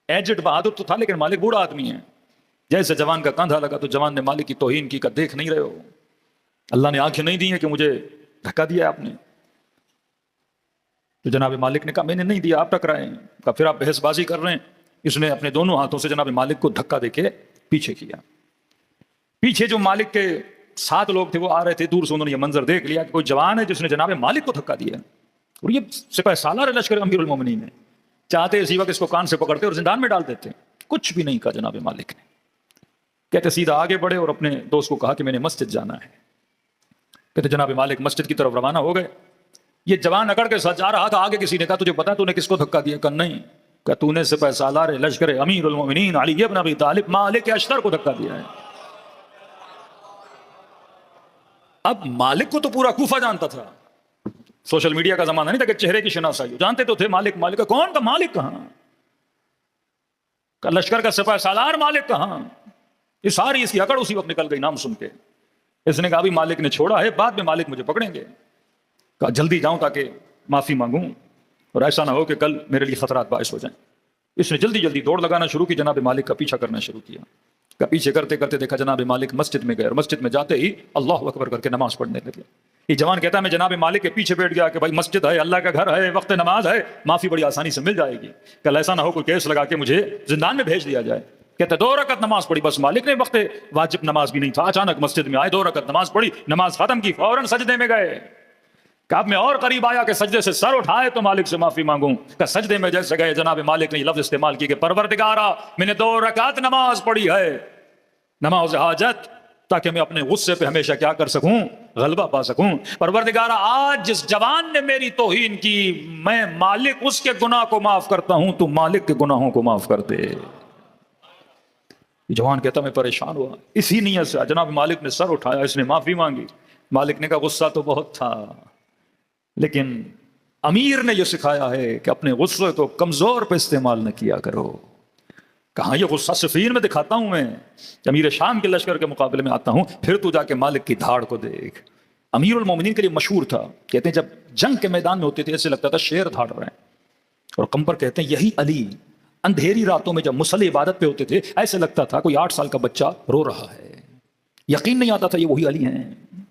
ایجڈ بہادر تو تھا لیکن مالک بوڑھا آدمی ہے۔ جیسے جوان کا کاندھا لگا تو جوان نے مالک کی توہین کی، کہ دیکھ نہیں رہے ہو، اللہ نے آنکھیں نہیں دی ہیں کہ مجھے دھکا دیا آپ نے؟ تو جناب مالک نے کہا میں نے نہیں دیا، آپ ٹکرائے ہیں۔ کہا پھر آپ بحث بازی کر رہے ہیں۔ اس نے اپنے دونوں ہاتھوں سے جناب مالک کو دھکا دے کے پیچھے کیا۔ پیچھے جو مالک کے 7 لوگ تھے وہ آ رہے تھے، دور سے انہوں نے یہ منظر دیکھ لیا کہ کوئی جوان ہے جس نے جناب مالک کو دھکا دیا، اور یہ سپہ سالار لشکر امیر المومنین ہے۔ چاہتے اسی وقت اس کو کان سے پکڑتے اور زندان میں ڈال دیتے، کچھ بھی نہیں کہا جناب مالک نے۔ کہتے سیدھا آگے بڑھے اور اپنے دوست کو کہا کہ میں نے مسجد جانا ہے۔ کہتے جناب مالک مسجد کی طرف روانہ ہو گئے۔ یہ جوان اکڑ کے ساتھ جا رہا تھا، آگے کسی نے کہا تجھے پتا تو نے کس کو دھکا دیا؟ کہا نہیں۔ کہا تو نے سپہ سالار لشکر امیر المومنین علی ابن ابی طالب مالک اشتر کو دھکا دیا ہے۔ اب مالک کو تو پورا کوفہ جانتا تھا، سوشل میڈیا کا زمانہ نہیں تھا کہ چہرے کی شناسائی ہو، جانتے تو تھے مالک مالک کا کون، کا مالک کہاں، کا لشکر کا سپہ سالار مالک کہاں۔ یہ ساری اس کی اکڑ اسی وقت نکل گئی نام سن کے۔ اس نے کہا ابھی مالک نے چھوڑا ہے، بعد میں مالک مجھے پکڑیں گے۔ کہا جلدی جاؤں تاکہ معافی مانگوں اور ایسا نہ ہو کہ کل میرے لیے خطرات باعث ہو جائیں۔ اس نے جلدی جلدی دوڑ لگانا شروع کی، جناب مالک کا پیچھا کرنا شروع کیا۔ کا پیچھے کرتے کرتے دیکھا جناب مالک مسجد میں گئے، اور مسجد میں جاتے ہی اللہ اکبر کر کے نماز پڑھنے لگے۔ یہ جوان کہتا ہے میں جناب مالک کے پیچھے بیٹھ گیا کہ بھائی مسجد ہے، اللہ کا گھر ہے، وقت نماز ہے، معافی بڑی آسانی سے مل جائے گی، کل ایسا نہ ہو کوئی کیس لگا کے مجھے زندان میں بھیج دیا جائے۔ کہتے 2 رکعت نماز پڑھی، بس مالک نے وقت واجب نماز بھی نہیں تھا، اچانک مسجد میں آئے، 2 رکعت نماز پڑھی، نماز ختم کی، فوراً سجدے میں گئے۔ کہ اب میں اور قریب آیا کہ سجدے سے سر اٹھائے تو مالک سے معافی مانگوں۔ کہ سجدے میں جیسے گئے جناب مالک نے یہ لفظ استعمال کی کہ پروردگارا میں نے 2 رکعت نماز پڑھی ہے، نماز حاجت، تاکہ میں اپنے غصے پہ ہمیشہ کیا کر سکوں، غلبہ پا سکوں۔ پروردگارا آج جس جوان نے میری توہین کی، میں مالک اس کے گناہ کو معاف کرتا ہوں، تو مالک کے گناہوں کو معاف کر دے۔ جوان کہتا میں پریشان ہوا، اسی نیت سے جناب مالک نے سر اٹھایا، اس نے معافی مانگی۔ مالک نے کہا غصہ تو بہت تھا، لیکن امیر نے یہ سکھایا ہے کہ اپنے غصے کو کمزور پہ استعمال نہ کیا کرو۔ کہاں یہ غصہ صفین میں دکھاتا ہوں میں، امیر شام کے لشکر کے مقابلے میں آتا ہوں، پھر تو جا کے مالک کی دھاڑ کو دیکھ۔ امیر المومنین کے لیے مشہور تھا، کہتے ہیں جب جنگ کے میدان میں ہوتے تھے ایسے لگتا تھا شیر دھاڑ رہے ہیں۔ اور کمبر کہتے ہیں یہی علی اندھیری راتوں میں جب مصلی عبادت پہ ہوتے تھے ایسے لگتا تھا کوئی 8 سال کا بچہ رو رہا ہے، یقین نہیں آتا تھا یہ وہی علی ہیں۔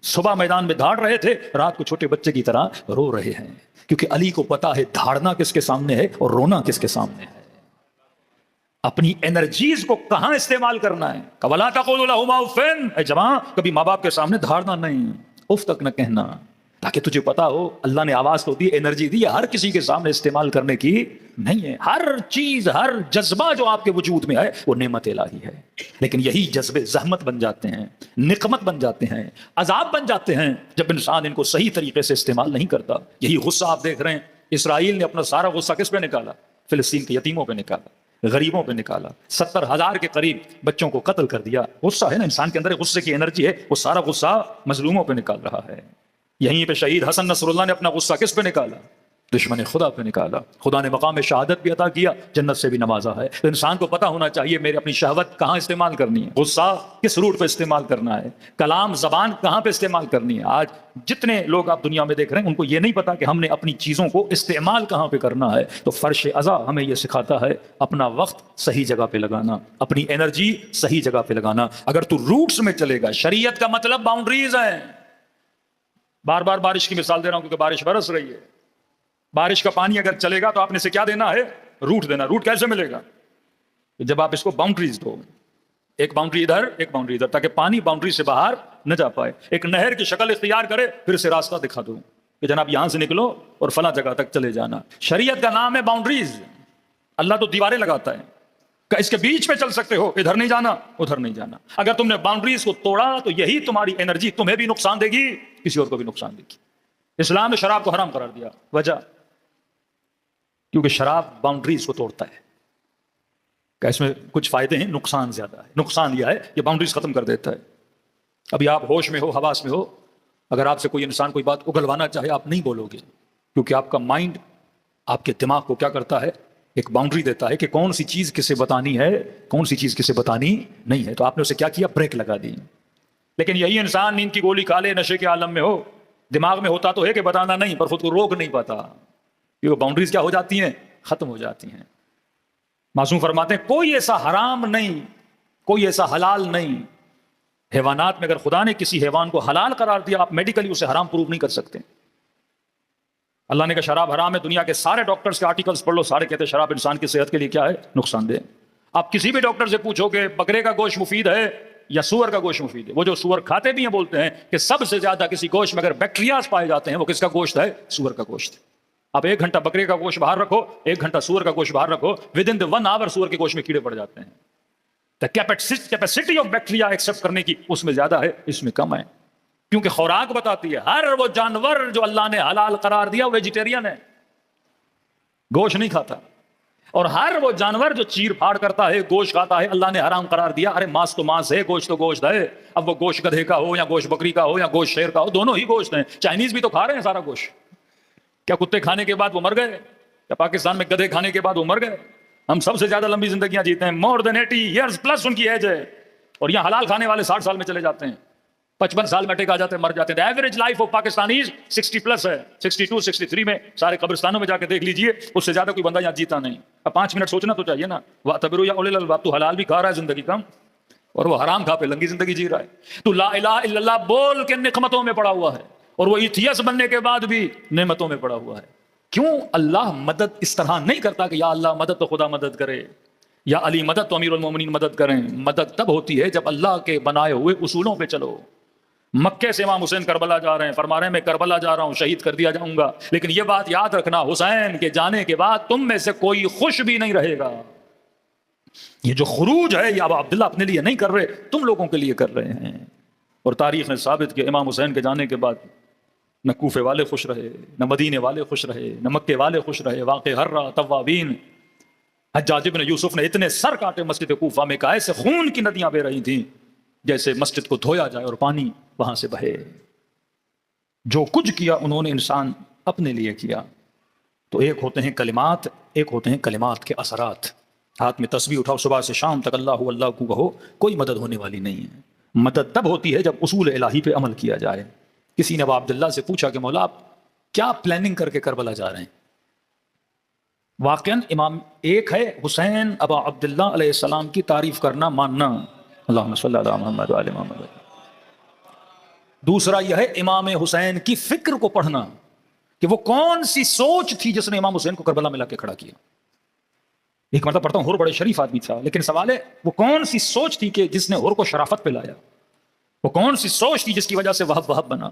صبح میدان میں دھاڑ رہے تھے، رات کو چھوٹے بچے کی طرح رو رہے ہیں، کیونکہ علی کو پتا ہے دھاڑنا کس کے سامنے ہے اور رونا کس کے سامنے ہے، اپنی انرجیز کو کہاں استعمال کرنا ہے۔ وَلَا تَقُولُوا لَهُمَا اُفٍّ، اے جوان کبھی ماں باپ کے سامنے دھاڑنا نہیں، اف تک نہ کہنا، تاکہ تجھے پتا ہو اللہ نے آواز تو دی، انرجی دی، ہر کسی کے سامنے استعمال کرنے کی نہیں ہے. ہر چیز، ہر جذبہ جو آپ کے وجود میں ہے وہ نعمت الہی ہے. لیکن یہی جذبے زحمت بن جاتے ہیں، نقمت بن جاتے ہیں، عذاب بن جاتے ہیں جب انسان ان کو صحیح طریقے سے استعمال نہیں کرتا. یہی غصہ آپ دیکھ رہے ہیں، اسرائیل نے اپنا سارا غصہ کس پہ نکالا؟ فلسطین کے یتیموں پہ نکالا، غریبوں پہ نکالا. 70,000 کے قریب بچوں کو قتل کر دیا. غصہ ہے نا انسان کے اندر، غصے کی انرجی ہے، وہ سارا غصہ مظلوموں پہ نکال رہا ہے. یہیں پہ شہید حسن نصر اللہ نے اپنا غصہ کس پہ نکالا؟ دشمن خدا پہ نکالا. خدا نے مقام شہادت بھی عطا کیا، جنت سے بھی نوازا ہے. تو انسان کو پتہ ہونا چاہیے میرے اپنی شہوت کہاں استعمال کرنی ہے، غصہ کس روٹ پہ استعمال کرنا ہے، کلام زبان کہاں پہ استعمال کرنی ہے. آج جتنے لوگ آپ دنیا میں دیکھ رہے ہیں ان کو یہ نہیں پتا کہ ہم نے اپنی چیزوں کو استعمال کہاں پہ کرنا ہے. تو فرش ازا ہمیں یہ سکھاتا ہے اپنا وقت صحیح جگہ پہ لگانا، اپنی انرجی صحیح جگہ پہ لگانا. اگر تو روٹس میں چلے گا، شریعت کا مطلب باؤنڈریز ہیں. بار بار بارش کی مثال دے رہا ہوں کیونکہ بارش برس رہی ہے. بارش کا پانی اگر چلے گا تو آپ نے اسے کیا دینا ہے؟ روٹ دینا. روٹ کیسے ملے گا؟ جب آپ اس کو باؤنڈریز دو، ایک باؤنڈری ادھر، ایک باؤنڈری ادھر، تاکہ پانی باؤنڈری سے باہر نہ جا پائے. ایک نہر کی شکل اختیار کرے، پھر اسے راستہ دکھا دو کہ جناب یہاں سے نکلو اور فلاں جگہ تک چلے جانا. شریعت کا نام ہے باؤنڈریز. اللہ تو دیواریں لگاتا ہے کہ اس کے بیچ میں چل سکتے ہو، ادھر نہیں جانا ادھر نہیں جانا. اگر تم نے باؤنڈریز کو توڑا تو یہی تمہاری انرجی تمہیں بھی نقصان دے گی، کسی اور کو بھی نقصان دے گی. اسلام نے شراب کو حرام قرار دیا، وجہ کیونکہ شراب باؤنڈریز کو توڑتا ہے. کہ اس میں کچھ فائدے ہیں، نقصان زیادہ ہے. نقصان یہ ہے یہ باؤنڈریز ختم کر دیتا ہے. ابھی آپ ہوش میں ہو، حواس میں ہو، اگر آپ سے کوئی انسان کوئی بات اگلوانا چاہے آپ نہیں بولو گے، کیونکہ آپ کا مائنڈ آپ کے دماغ کو کیا کرتا ہے؟ ایک باؤنڈری دیتا ہے کہ کون سی چیز کسے بتانی ہے، کون سی چیز کسے بتانی نہیں ہے. تو آپ نے اسے کیا کیا؟ بریک لگا دی. لیکن یہی انسان نیند کی گولی کھا لے، نشے کے عالم میں ہو، دماغ میں ہوتا تو ہے کہ بتانا نہیں، پر خود کو روک نہیں پاتا. یہ باؤنڈریز کیا ہو جاتی ہیں؟ ختم ہو جاتی ہیں. معصوم فرماتے ہیں کوئی ایسا حرام نہیں، کوئی ایسا حلال نہیں. حیوانات میں اگر خدا نے کسی حیوان کو حلال قرار دیا، آپ میڈیکلی اسے حرام پروف نہیں کر سکتے. اللہ نے کہا شراب حرام ہے، دنیا کے سارے ڈاکٹرز کے آرٹیکلز پڑھ لو، سارے کہتے ہیں شراب انسان کی صحت کے لیے کیا ہے؟ نقصان دہ. آپ کسی بھی ڈاکٹر سے پوچھو کہ بکرے کا گوشت مفید ہے یا سور کا گوشت مفید ہے، وہ جو سور کھاتے بھی ہیں بولتے ہیں کہ سب سے زیادہ کسی گوشت میں اگر بیکٹیریاز پائے جاتے ہیں وہ کس کا گوشت ہے؟ سور کا گوشت. آپ 1 گھنٹہ بکرے کا گوشت باہر رکھو، 1 گھنٹہ سور کا گوشت باہر رکھو، ود ان 1 آور سور کے گوشت میں کیڑے پڑ جاتے ہیں. کیپیسٹی آف بیکٹیریا ایکسپٹ کرنے کی اس میں زیادہ ہے، اس میں کم ہے. کیونکہ خوراک بتاتی ہے ہر وہ جانور جو اللہ نے حلال قرار دیا ویجیٹیرین ہے، گوشت نہیں کھاتا. اور ہر وہ جانور جو چیر پھاڑ کرتا ہے، گوشت کھاتا ہے، اللہ نے حرام قرار دیا. ارے ماس تو ماس ہے، گوشت تو گوشت ہے. اب وہ گوشت گدھے کا ہو یا گوشت بکری کا ہو یا گوشت شیر کا ہو، دونوں ہی گوشت ہیں. چائنیز بھی تو کھا رہے ہیں سارا گوشت. کیا کتے کھانے کے بعد وہ مر گئے؟ یا پاکستان میں گدھے کھانے کے بعد وہ مر گئے؟ ہم سب سے زیادہ لمبی زندگیاں جیتے ہیں، مور دین 80 ایئرز پلس ان کی ایج ہے. اور یہاں حلال کھانے والے 60 سال میں چلے جاتے ہیں، 55 سال میں اٹیک آ جاتے ہیں، مر جاتے ہیں. Average life of Pakistanis 60 plus ہے. 62 63 میں سارے قبرستانوں میں جا کے دیکھ لیجئے، اس سے زیادہ کوئی بندہ یہاں جیتا نہیں. اب 5 منٹ سوچنا تو چاہیے نا. وَاعْتَبِرُوا يَا أُولِي الْأَلْبَابِ، تو حلال بھی کھا رہا ہے زندگی کم، اور وہ حرام کھا پہ لنگی زندگی جی رہا ہے. تو لا الہ الا اللہ بول کے نعمتوں میں پڑا ہوا ہے، اور وہ ایتھیس بننے کے بعد بھی نعمتوں میں پڑا ہوا ہے. کیوں؟ اللہ مدد اس طرح نہیں کرتا کہ یا اللہ مدد تو خدا مدد کرے، یا علی مدد تو امیر المومنین مدد کریں. مدد تب ہوتی ہے جب اللہ کے بنائے ہوئے اصولوں پہ چلو. مکے سے امام حسین کربلا جا رہے ہیں، فرما رہے ہیں میں کربلا جا رہا ہوں، شہید کر دیا جاؤں گا، لیکن یہ بات یاد رکھنا حسین کے جانے کے بعد تم میں سے کوئی خوش بھی نہیں رہے گا. یہ جو خروج ہے یہ ابو عبداللہ اپنے لیے نہیں کر رہے، تم لوگوں کے لیے کر رہے ہیں. اور تاریخ نے ثابت کیا امام حسین کے جانے کے بعد نہ کوفے والے خوش رہے، نہ مدینے والے خوش رہے، نہ مکے والے خوش رہے. واقع ہررا توابین، حجاج بن یوسف نے اتنے سر کاٹے مسجد کوفہ میں، کہ ایسے خون کی ندیاں بہ رہی تھیں جیسے مسجد کو دھویا جائے اور پانی وہاں سے بہے. جو کچھ کیا انہوں نے انسان اپنے لیے کیا. تو ایک ہوتے ہیں کلمات، ایک ہوتے ہیں کلمات کے اثرات. ہاتھ میں تسبیح اٹھاؤ صبح سے شام تک اللہ اللہ کو کہو، کوئی مدد ہونے والی نہیں ہے. مدد تب ہوتی ہے جب اصول الہی پہ عمل کیا جائے. کسی نے ابو عبداللہ سے پوچھا کہ مولا آپ کیا پلاننگ کر کے کربلا جا رہے ہیں؟ واقعاً امام ایک ہے حسین ابو عبداللہ علیہ السلام کی تعریف کرنا، ماننا، اللہم صلی علی محمد و آل محمد. دوسرا یہ ہے امام حسین کی فکر کو پڑھنا کہ وہ کون سی سوچ تھی جس نے امام حسین کو کربلا میں لا کے کھڑا کیا. ایک مرتبہ پڑھتا ہوں، ہور بڑے شریف آدمی تھا، لیکن سوال ہے وہ کون سی سوچ تھی کہ جس نے ہور کو شرافت پہ لایا؟ وہ کون سی سوچ تھی جس کی وجہ سے وہب بنا؟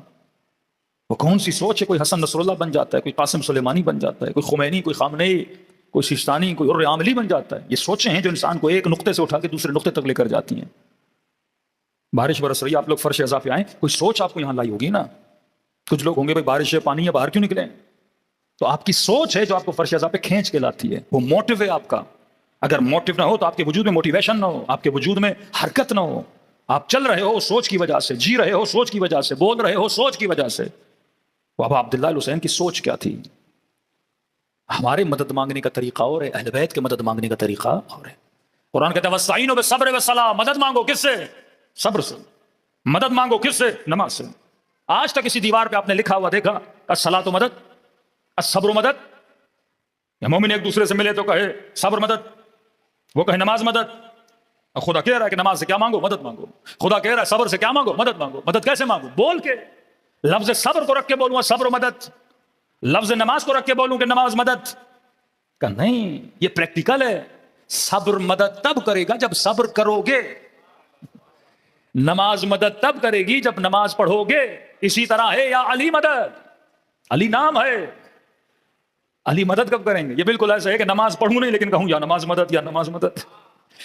وہ کون سی سوچ ہے؟ کوئی حسن نصر اللہ بن جاتا ہے، کوئی قاسم سلیمانی بن جاتا ہے، کوئی خمینی، کوئی خامنئی، کوئی سیستانی، کوئی اور عاملی بن جاتا ہے۔ یہ سوچیں ہیں جو انسان کو ایک نقطے سے اٹھا کے دوسرے نقطے تک لے کر جاتی ہیں۔ بارش برس رہی ہے، آپ لوگ فرش اضاء پہ آئیں، کوئی سوچ آپ کو یہاں لائی ہوگی نا۔ کچھ لوگ ہوں گے بھائی بارش ہے، پانی ہے، باہر کیوں نکلیں؟ تو آپ کی سوچ ہے جو آپ کو فرش اضاء پہ کھینچ کے لاتی ہے، وہ موٹیو ہے آپ کا۔ اگر موٹیو نہ ہو تو آپ کے وجود میں موٹیویشن نہ ہو، آپ کے وجود میں حرکت نہ ہو، آپ چل رہے ہو سوچ کی وجہ سے، جی رہے ہو سوچ کی وجہ سے، بول رہے ہو سوچ کی وجہ سے۔ بابا عبداللہ الحسین کی سوچ کیا تھی؟ ہمارے مدد مانگنے کا طریقہ اور ہے، اہل بیت کے مدد مانگنے کا طریقہ اور ہے۔ قرآن کہتا ہے وَاسْتَعِینُوا بِالصَّبْرِ وَالصَّلَاةِ، مدد مانگو کس سے؟ صبر سے۔ مدد مانگو کس سے؟ نماز سے۔ آج تک کسی دیوار پہ آپ نے لکھا ہوا دیکھا الصلاۃ مدد، الصبر مدد؟ یا مومن ایک دوسرے سے ملے تو کہے صبر مدد، وہ کہے نماز مدد؟ خدا کہہ رہا ہے کہ نماز سے کیا مانگو؟ مدد مانگو۔ خدا کہہ رہا ہے صبر سے کیا مانگو؟ مدد مانگو۔ مدد کیسے مانگو؟ بول کے، لفظ صبر کو رکھ کے بولوں صبر مدد، لفظ نماز کو رکھ کے بولوں کہ نماز مدد؟ کہ نہیں، یہ پریکٹیکل ہے۔ صبر مدد تب کرے گا جب صبر کرو گے، نماز مدد تب کرے گی جب نماز پڑھو گے۔ اسی طرح ہے یا علی مدد، علی نام ہے، علی مدد کب کریں گے؟ یہ بالکل ایسا ہے کہ نماز پڑھوں نہیں لیکن کہوں یا نماز مدد یا نماز مدد،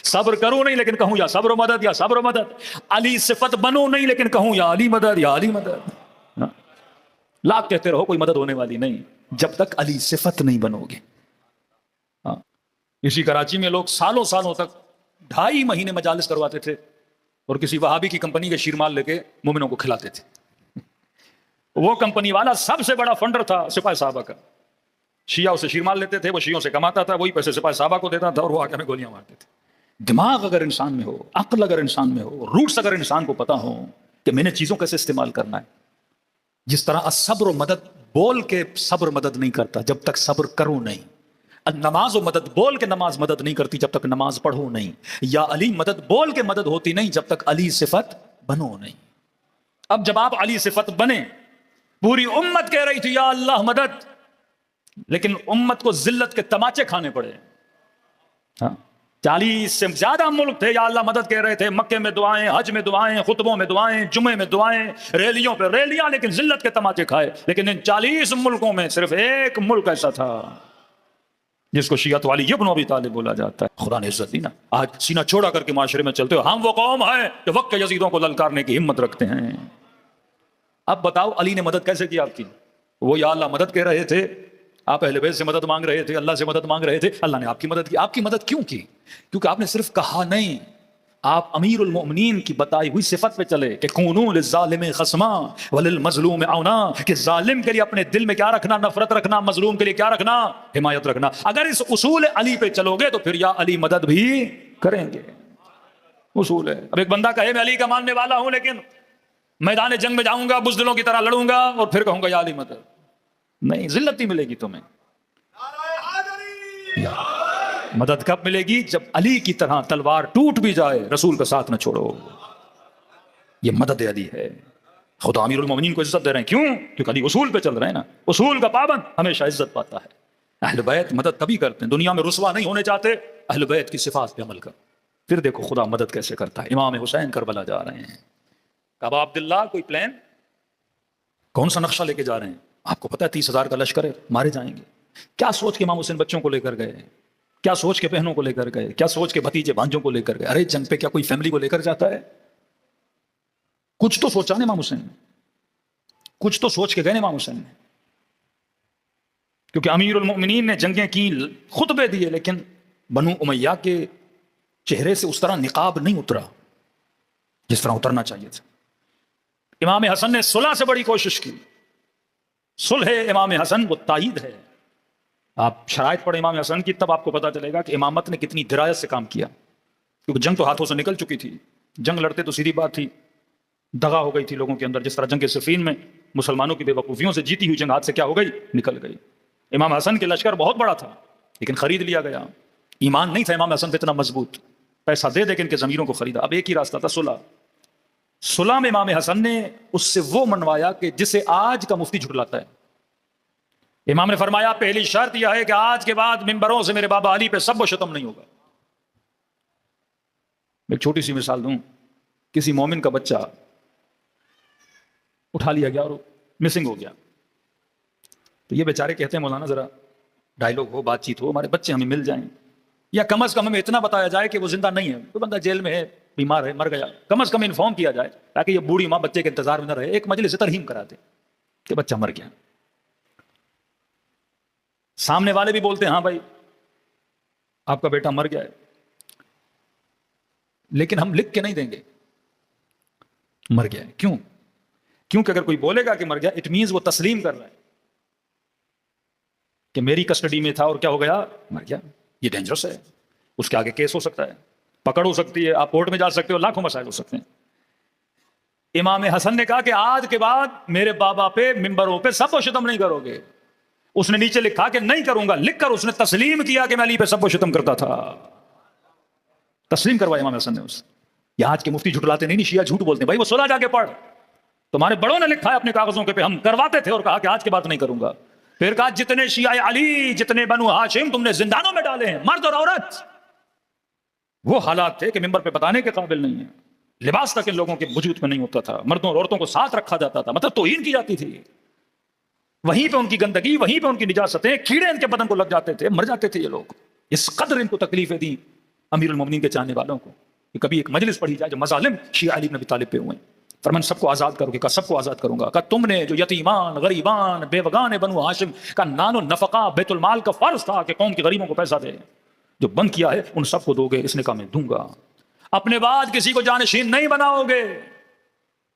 صبر کروں نہیں لیکن کہوں یا صبر مدد یا صبر مدد، علی صفت بنو نہیں لیکن کہوں یا علی مدد یا علی مدد۔ لاکھ کہتے رہو کوئی مدد ہونے والی نہیں جب تک علی صفت نہیں بنو گے۔ اسی کراچی میں لوگ سالوں سالوں تک 2.5 مہینے مجالس کرواتے تھے اور کسی وہابی کی کمپنی کے شیرمال لے کے مومنوں کو کھلاتے تھے۔ وہ کمپنی والا سب سے بڑا فنڈر تھا سپاہ صحابہ کا۔ شیعہ اسے شیرمال لیتے تھے، وہ شیعوں سے کماتا تھا، وہی پیسے سپاہ صحابہ کو دیتا تھا اور وہ آ کے ہمیں گولیاں مارتے تھے۔ دماغ اگر انسان میں ہو، عقل اگر انسان میں ہو، روٹس اگر انسان کو پتا ہو کہ میں نے چیزوں کیسے استعمال کرنا ہے، جس طرح الصبر و مدد بول کے صبر مدد نہیں کرتا جب تک صبر کرو نہیں، نماز و مدد بول کے نماز مدد نہیں کرتی جب تک نماز پڑھو نہیں، یا علی مدد بول کے مدد ہوتی نہیں جب تک علی صفت بنو نہیں۔ اب جب آپ علی صفت بنے، پوری امت کہہ رہی تھی یا اللہ مدد، لیکن امت کو ذلت کے تماچے کھانے پڑے۔ 40 سے زیادہ ملک تھے یا اللہ مدد کہہ رہے تھے، مکے میں دعائیں، حج میں دعائیں، خطبوں میں دعائیں، جمعے میں دعائیں، ریلیوں پہ ریلیاں، لیکن ذلت کے تماچے کھائے۔ لیکن ان 40 ملکوں میں صرف ایک ملک ایسا تھا جس کو شیعت والی ابن ابی طالب بولا جاتا ہے۔ خدا نے عزت دی نا۔ آج سینہ چھوڑا کر کے معاشرے میں چلتے ہو، ہم وہ قوم ہیں جو وقت کے یزیدوں کو للکارنے کی ہمت رکھتے ہیں۔ اب بتاؤ علی نے مدد کیسے کی آپ کی؟ وہ یا اللہ مدد کہہ رہے تھے، آپ اہل بیت سے مدد مانگ رہے تھے، اللہ سے مدد مانگ رہے تھے، اللہ نے آپ کی مدد کی۔ آپ کی مدد کیوں کی؟ کیونکہ آپ نے صرف کہا نہیں، آپ امیر المؤمنین کی بتائی ہوئی صفت پہ چلے کہ کونوا للظالم خصما وللمظلوم عونا، کہ ظالم کے لیے اپنے دل میں کیا رکھنا؟ نفرت رکھنا، مظلوم کے لیے کیا رکھنا؟ حمایت رکھنا۔ اگر اس اصول علی پہ چلو گے تو پھر یا علی مدد بھی کریں گے۔ اصول ہے۔ اب ایک بندہ کہے میں علی کا ماننے والا ہوں لیکن میدان جنگ میں جاؤں گا، بزدلوں کی طرح لڑوں گا اور پھر کہوں گا یا علی مدد، نہیں، ذلت نہیں ملے گی تمہیں۔ مدد کب ملے گی؟ جب علی کی طرح تلوار ٹوٹ بھی جائے رسول کا ساتھ نہ چھوڑو۔ یہ مدد علی ہے۔ خدا امیر المومنین کو عزت دے رہے ہیں، کیوں؟ کیونکہ علی اصول پہ چل رہے ہیں نا۔ اصول کا پابند ہمیشہ عزت پاتا ہے۔ اہل بیت مدد تبھی کرتے ہیں، دنیا میں رسوا نہیں ہونے چاہتے، اہل بیت کی صفات پہ عمل کر۔ پھر دیکھو خدا مدد کیسے کرتا ہے۔ امام حسین کربلا جا رہے ہیں، ابا عبداللہ کوئی پلان، کون سا نقشہ لے کے جا رہے ہیں؟ آپ کو پتا ہے 30,000 کا لشکر ہے، مارے جائیں گے۔ کیا سوچ کے امام حسین بچوں کو لے کر گئے؟ کیا سوچ کے بہنوں کو لے کر گئے؟ کیا سوچ کے بھتیجے بھانجوں کو لے کر گئے؟ ارے جنگ پہ کیا کوئی فیملی کو لے کر جاتا ہے؟ کچھ تو سوچا نا امام حسین نے، کچھ تو سوچ کے گئے امام حسین نے۔ کیونکہ امیر المؤمنین نے جنگیں کی، خطبے دیے، لیکن بنو امیہ کے چہرے سے اس طرح نقاب نہیں اترا جس طرح اترنا چاہیے تھا۔ امام حسن نے صلح سے بڑی کوشش کی۔ صلح امام حسن وہ تائید ہے۔ آپ شرائط پڑھیں امام حسن کی، تب آپ کو پتا چلے گا کہ امامت نے کتنی درایت سے کام کیا، کیونکہ جنگ تو ہاتھوں سے نکل چکی تھی۔ جنگ لڑتے تو سیدھی بات تھی، دغا ہو گئی تھی لوگوں کے اندر، جس طرح جنگ صفین میں مسلمانوں کی بے وقوفیوں سے جیتی ہوئی جنگ ہاتھ سے کیا ہو گئی؟ نکل گئی۔ امام حسن کے لشکر بہت بڑا تھا لیکن خرید لیا گیا۔ ایمان نہیں تھا امام حسن پہ اتنا مضبوط، پیسہ دے دے کے ان کے ضمیروں کو خریدا۔ اب ایک ہی راستہ تھا، صلح۔ صلح میں امام حسن نے اس سے وہ منوایا کہ جسے آج کا مفتی جھٹلاتا ہے۔ امام نے فرمایا پہلی شرط یہ ہے کہ آج کے بعد ممبروں سے میرے بابا علی پہ سب و شتم نہیں ہوگا۔ ایک چھوٹی سی مثال دوں، کسی مومن کا بچہ اٹھا لیا گیا اور مسنگ ہو گیا. تو یہ بیچارے کہتے ہیں مولانا ذرا ڈائلاگ ہو، بات چیت ہو، ہمارے بچے ہمیں مل جائیں، یا کم از کم ہمیں اتنا بتایا جائے کہ وہ زندہ نہیں ہے، کوئی بندہ جیل میں ہے، بیمار ہے، مر گیا، کم از کم انفارم کیا جائے تاکہ یہ بوڑھی ماں بچے کے انتظار میں نہ رہے، ایک مجلس ترحیم کرا دے کہ بچہ مر گیا. سامنے والے بھی بولتے ہیں ہاں بھائی آپ کا بیٹا مر گیا ہے، لیکن ہم لکھ کے نہیں دیں گے مر گیا ہے. کیوں؟ کیونکہ اگر کوئی بولے گا کہ مر گیا، اٹ مینز وہ تسلیم کر رہا ہے کہ میری کسٹڈی میں تھا اور کیا ہو گیا، مر گیا. یہ ڈینجرس ہے، اس کے آگے کیس ہو سکتا ہے، پکڑ ہو سکتی ہے، آپ کورٹ میں جا سکتے ہو، لاکھوں مسائل ہو سکتے ہیں. امام حسن نے کہا کہ آج کے بعد میرے بابا پہ ممبروں پہ سب و شتم نہیں کرو گے. اس نے نیچے لکھا کہ نہیں کروں گا، لکھ کر اس نے تسلیم کیا کہ میں علی پہ سب و شتم کرتا تھا. تسلیم کروایا امام حسن نے اس. یہ آج کے مفتی جھٹلاتے نہیں، شیعہ جھوٹ بولتے ہیں. بھائی وہ صلح جا کے پڑھ، تمہارے بڑوں نے لکھا ہے اپنے کاغذوں پہ ہم کرواتے تھے، اور کہا کہ آج کے بعد نہیں کروں گا. پھر کہا جتنے شیعہ علی، جتنے بنو ہاشم تم نے زندانوں میں ڈالے ہیں، مرد اور عورت. وہ حالات تھے کہ ممبر پہ بتانے کے قابل نہیں ہے. لباس تک ان لوگوں کے وجود میں نہیں ہوتا تھا، مردوں اور عورتوں کو ساتھ رکھا جاتا تھا، مطلب توہین کی جاتی تھی. وہیں پہ ان کی گندگی، وہیں پہ ان کی نجاستیں، کیڑے ان کے بدن کو لگ جاتے تھے، مر جاتے تھے یہ لوگ. اس قدر ان کو تکلیفیں دی امیر المومنین کے چاہنے والوں کو کہ کبھی ایک مجلس پڑھی جائے جو مظالم شیعہ علی بن ابی طالب پہ ہوئے. فرمان سب کو آزاد کرو گے، کہا سب کو آزاد کروں گا. کہا تم نے جو یتیمان، غریبان، بیوگان بنو ہاشم کا نان و نفقہ بیت المال کا فرض تھا کہ قوم کے غریبوں کو پیسہ دے، جو بند کیا ہے ان سب کو دو گے. اس نے کہا میں دوں گا، اپنے بعد کسی کو جانشین نہیں بناؤ گے.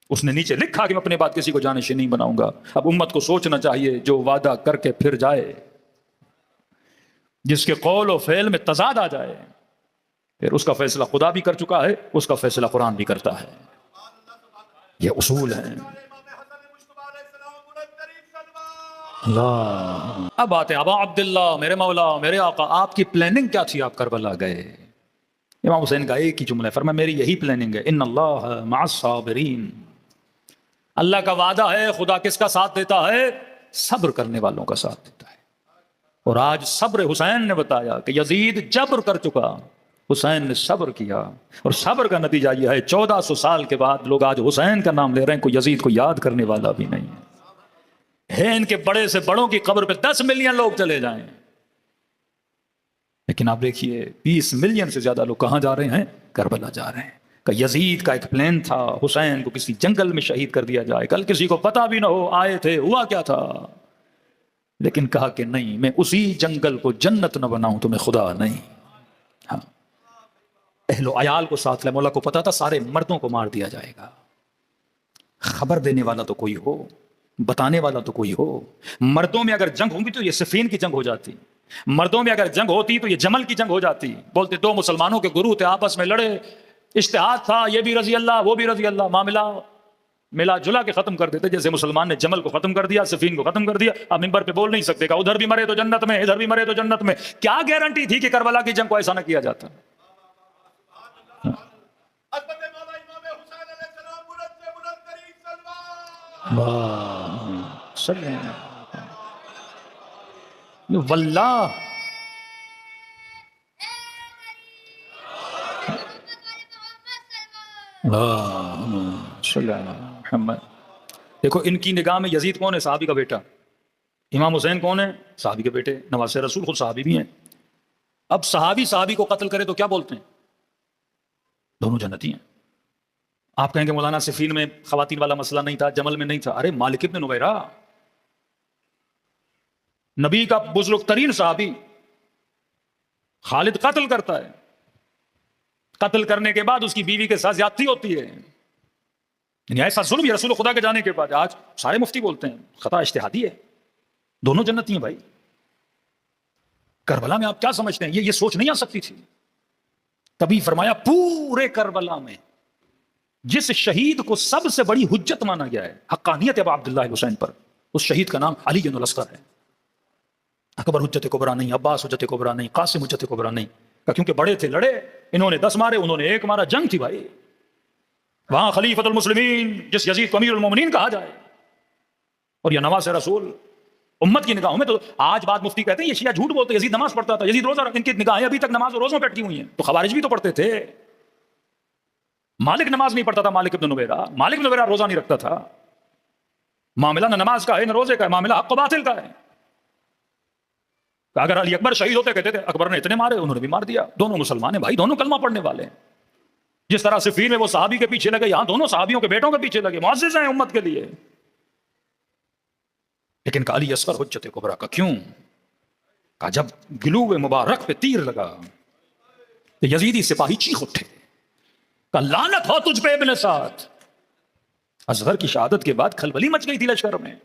اس نے نیچے لکھا کہ میں اپنے بعد کسی کو جانشین نہیں بناؤں گا. اب امت کو سوچنا چاہیے جو وعدہ کر کے پھر جائے، جس کے قول و فعل میں تضاد آ جائے، پھر اس کا فیصلہ خدا بھی کر چکا ہے، اس کا فیصلہ قرآن بھی کرتا ہے. یہ اصول ہیں. اللہ. اب آتے ہیں ابا عبداللہ، میرے مولا، میرے آقا، آپ کی پلاننگ کیا تھی؟ آپ کربلا گئے. امام حسین کا ایک ہی جملہ ہے، فرمایا میری یہی پلاننگ ہے، ان اللہ مع الصابرین. اللہ کا وعدہ ہے، خدا کس کا ساتھ دیتا ہے؟ صبر کرنے والوں کا ساتھ دیتا ہے. اور آج صبر حسین نے بتایا کہ یزید جبر کر چکا، حسین نے صبر کیا، اور صبر کا نتیجہ یہ ہے 1400 سال کے بعد لوگ آج حسین کا نام لے رہے ہیں، کوئی یزید کو یاد کرنے والا بھی نہیں ہے. ان کے بڑے سے بڑوں کی قبر پہ 10 ملین لوگ چلے جائیں، لیکن آپ دیکھیے 20 ملین سے زیادہ لوگ کہاں جا رہے ہیں؟ کربلا جا رہے ہیں. کہ یزید کا ایک پلان تھا حسین کو کسی جنگل میں شہید کر دیا جائے، کل کسی کو پتا بھی نہ ہو آئے تھے ہوا کیا تھا، لیکن کہا کہ نہیں، میں اسی جنگل کو جنت نہ بناؤں تو میں خدا نہیں. ہاں، اہل و عیال کو ساتھ لے. مولا کو پتا تھا سارے مردوں کو مار دیا جائے گا. خبر دینے والا تو کوئی ہو، بتانے والا تو کوئی ہو. مردوں میں اگر جنگ ہوگی تو یہ صفین کی جنگ ہو جاتی، مردوں میں اگر جنگ ہوتی تو یہ جمل کی جنگ ہو جاتی. بولتے دو مسلمانوں کے گروہ تھے، آپس میں لڑے، اشتہاد تھا، یہ بھی رضی اللہ وہ بھی رضی اللہ، معاملہ ملا جلا کے ختم کر دیتے. جیسے مسلمان نے جمل کو ختم کر دیا، صفین کو ختم کر دیا. اب ممبر پہ بول نہیں سکتے کہ ادھر بھی مرے تو جنت میں، ادھر بھی مرے تو جنت میں. کیا گارنٹی تھی کہ کربلا کی جنگ کو ایسا نہ کیا جاتا؟ واللہ محمد. دیکھو ان کی نگاہ میں یزید کون ہے؟ صحابی کا بیٹا. امام حسین کون ہے؟ صحابی کے بیٹے، نواسہ رسول خود صحابی بھی ہیں. اب صحابی کو قتل کرے تو کیا بولتے ہیں؟ دونوں جنتی ہیں. آپ کہیں گے مولانا صفین میں خواتین والا مسئلہ نہیں تھا، جمل میں نہیں تھا. ارے مالک ابن نویرہ نبی کا بزرگ ترین صحابی، خالد قتل کرتا ہے، قتل کرنے کے بعد اس کی بیوی کے ساتھ زیادتی ہوتی ہے. یعنی ایسا ظلم یہ رسول خدا کے جانے کے بعد. آج سارے مفتی بولتے ہیں خطا اجتہادی ہے. دونوں جنتی ہیں بھائی. کربلا میں آپ کیا سمجھتے ہیں؟ یہ سوچ نہیں آ سکتی تھی. تبھی فرمایا پورے کربلا میں جس شہید کو سب سے بڑی حجت مانا گیا ہے، حقانیت ابا عبداللہ حسین پر، اس شہید کا نام علی بن الاسقر ہے. اکبر حجت کبریٰ نہیں، عباس حجت کبریٰ نہیں، قاسم حجت کبریٰ نہیں. کیونکہ بڑے تھے، لڑے، انہوں نے 10 مارے، انہوں نے 1 مارا. جنگ تھی بھائی. وہاں خلیفۃ المسلمین جس یزید کو امیر المومنین کہا جائے، اور یہ نواسہ رسول امت کی نگاہوں میں. تو آج بات مفتی کہتے ہیں یہ شیعہ جھوٹ بولتے، یزید نماز پڑھتا تھا، یزید روزہ رکھتا. ان کی نگاہیں ابھی تک نماز اور روزوں پہ اٹکی ہوئی ہیں. تو خوارج بھی تو پڑھتے تھے. مالک نماز نہیں پڑھتا تھا، مالک ابن نویرہ روزہ نہیں رکھتا تھا. معاملہ نہ نماز کا ہے نہ روزے کا ہے، معاملہ حق و باطل کا ہے. اگر علی اکبر شہید ہوتے کہتے تھے اکبر نے اتنے مارے، انہوں نے بھی مار دیا. دونوں مسلمان ہیں بھائی، دونوں کلمہ پڑھنے والے ہیں. جس طرح صفین میں وہ صحابی کے پیچھے لگے، یہاں دونوں صحابیوں کے بیٹوں کے پیچھے لگے، معزز ہیں امت کے لیے. لیکن کہا علی اصغر حجت کبریٰ کا کیوں؟ کہا جب گلو مبارک پہ تیر لگا تو یزیدی سپاہی چیخ اٹھے، کہا لعنت ہو تجھ پہ ابن سعد. اصغر کی شہادت کے بعد کھلبلی مچ گئی تھی لشکر میں.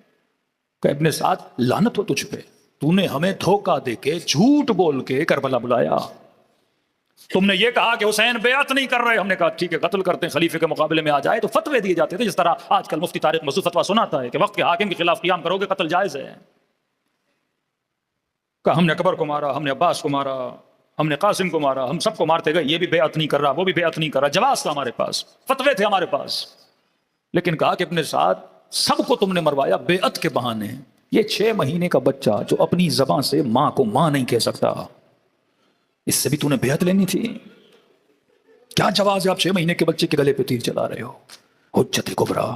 کہ ابن سعد لعنت ہو تجھ پہ، تو نے ہمیں دھوکہ دے کے جھوٹ بول کے کربلا بلایا. تم نے یہ کہا کہ حسین بیعت نہیں کر رہے، ہم نے کہا ٹھیک ہے قتل کرتے ہیں، خلیفے کے مقابلے میں آ جائے. تو فتوے دیے جاتے تھے، جس طرح آج کل مفتی طارق مسعود فتویٰ سناتا ہے کہ وقت کے حاکم کے خلاف قیام کرو گے قتل جائز ہے. کہا ہم نے اکبر کو مارا، ہم نے عباس کو مارا، ہم نے قاسم کو مارا، ہم سب کو مارتے گئے، یہ بھی بیعت نہیں کر رہا، وہ بھی بیعت نہیں کر رہا. جواز تھا ہمارے پاس، فتوے تھے ہمارے پاس. لیکن کہا کہ اپنے ساتھ سب کو تم نے مروایا بیعت کے بہانے. یہ 6 مہینے کا بچہ جو اپنی زبان سے ماں کو ماں نہیں کہہ سکتا، اس سے بھی تو نے بیعت لینی تھی. کیا جواز ہے آپ 6 مہینے کے بچے کے گلے پہ تیر چلا رہے ہو؟ حجت کبریٰ.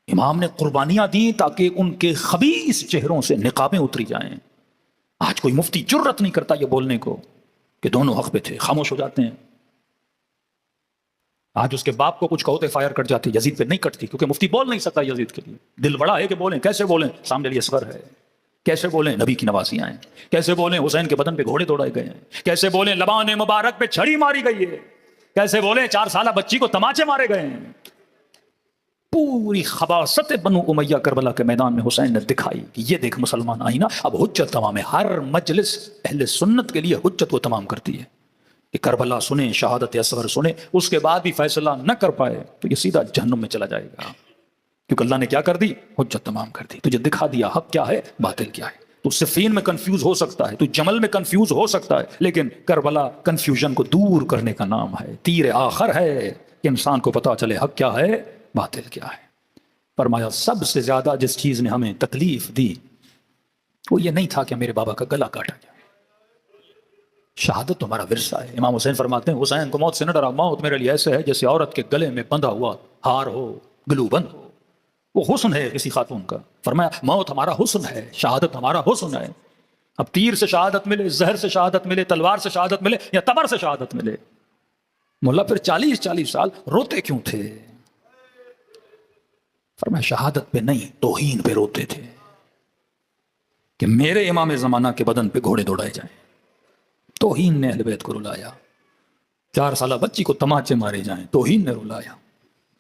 امام نے قربانیاں دی تاکہ ان کے خبیث چہروں سے نقابیں اتری جائیں. آج کوئی مفتی جرت نہیں کرتا یہ بولنے کو کہ دونوں حق پہ تھے، خاموش ہو جاتے ہیں. آج اس کے باپ کو کچھ کہو تو فائر کٹ جاتی، یزید پہ نہیں کٹتی، کیونکہ مفتی بول نہیں سکتا یزید کے لیے. دل بڑا ہے کہ بولیں، کیسے بولیں؟ سامنے علی اصغر ہے. کیسے بولیں؟ نبی کی نوازیاں ہیں. کیسے بولیں؟ حسین کے بدن پہ گھوڑے دوڑائے گئے ہیں. کیسے بولیں؟ لبان مبارک پہ چھڑی ماری گئی ہے. کیسے بولیں؟ 4 سالہ بچی کو تماچے مارے گئے ہیں. پوری خباثت بنو امیہ کربلا کے میدان میں حسین نے دکھائی کہ یہ دیکھ مسلمان آئینہ. اب حجت تمام ہے، ہر مجلس اہل سنت کے لیے حجت کو تمام کرتی ہے کہ کربلا سنیں، شہادت اصغر سنیں، اس کے بعد بھی فیصلہ نہ کر پائے تو یہ سیدھا جہنم میں چلا جائے گا. کیونکہ اللہ نے کیا کر دی؟ حجت تمام کر دی. تجھے دکھا دیا حق کیا ہے، باطل کیا ہے. تو صفین میں کنفیوز ہو سکتا ہے، تو جمل میں کنفیوز ہو سکتا ہے، لیکن کربلا کنفیوژن کو دور کرنے کا نام ہے. تیر آخر ہے کہ انسان کو پتا چلے حق کیا ہے، باطل کیا ہے. فرمایا سب سے زیادہ جس چیز نے ہمیں تکلیف دی وہ یہ نہیں تھا کہ میرے بابا کا گلا کاٹا گیا. شہادت تو ہمارا ورثہ ہے. امام حسین فرماتے ہیں حسین کو موت سے نہ ڈرا، موت میرے لیے ایسے ہے جیسے عورت کے گلے میں بندھا ہوا ہار ہو، گلو بند ہو. وہ حسن ہے کسی خاتون کا. فرمایا موت ہمارا حسن ہے، شہادت ہمارا حسن ہے. اب تیر سے شہادت ملے، زہر سے شہادت ملے، تلوار سے شہادت ملے یا تبر سے شہادت ملے. مولا پھر 40 سال روتے کیوں تھے؟ فرمایا شہادت پہ نہیں، توہین پہ روتے تھے کہ میرے امام زمانہ کے بدن پہ گھوڑے دوڑائے جائیں. توہین نے اہل بیت کو رلایا. 4 سالہ بچی کو تماچے مارے جائیں، توہین نے رلایا.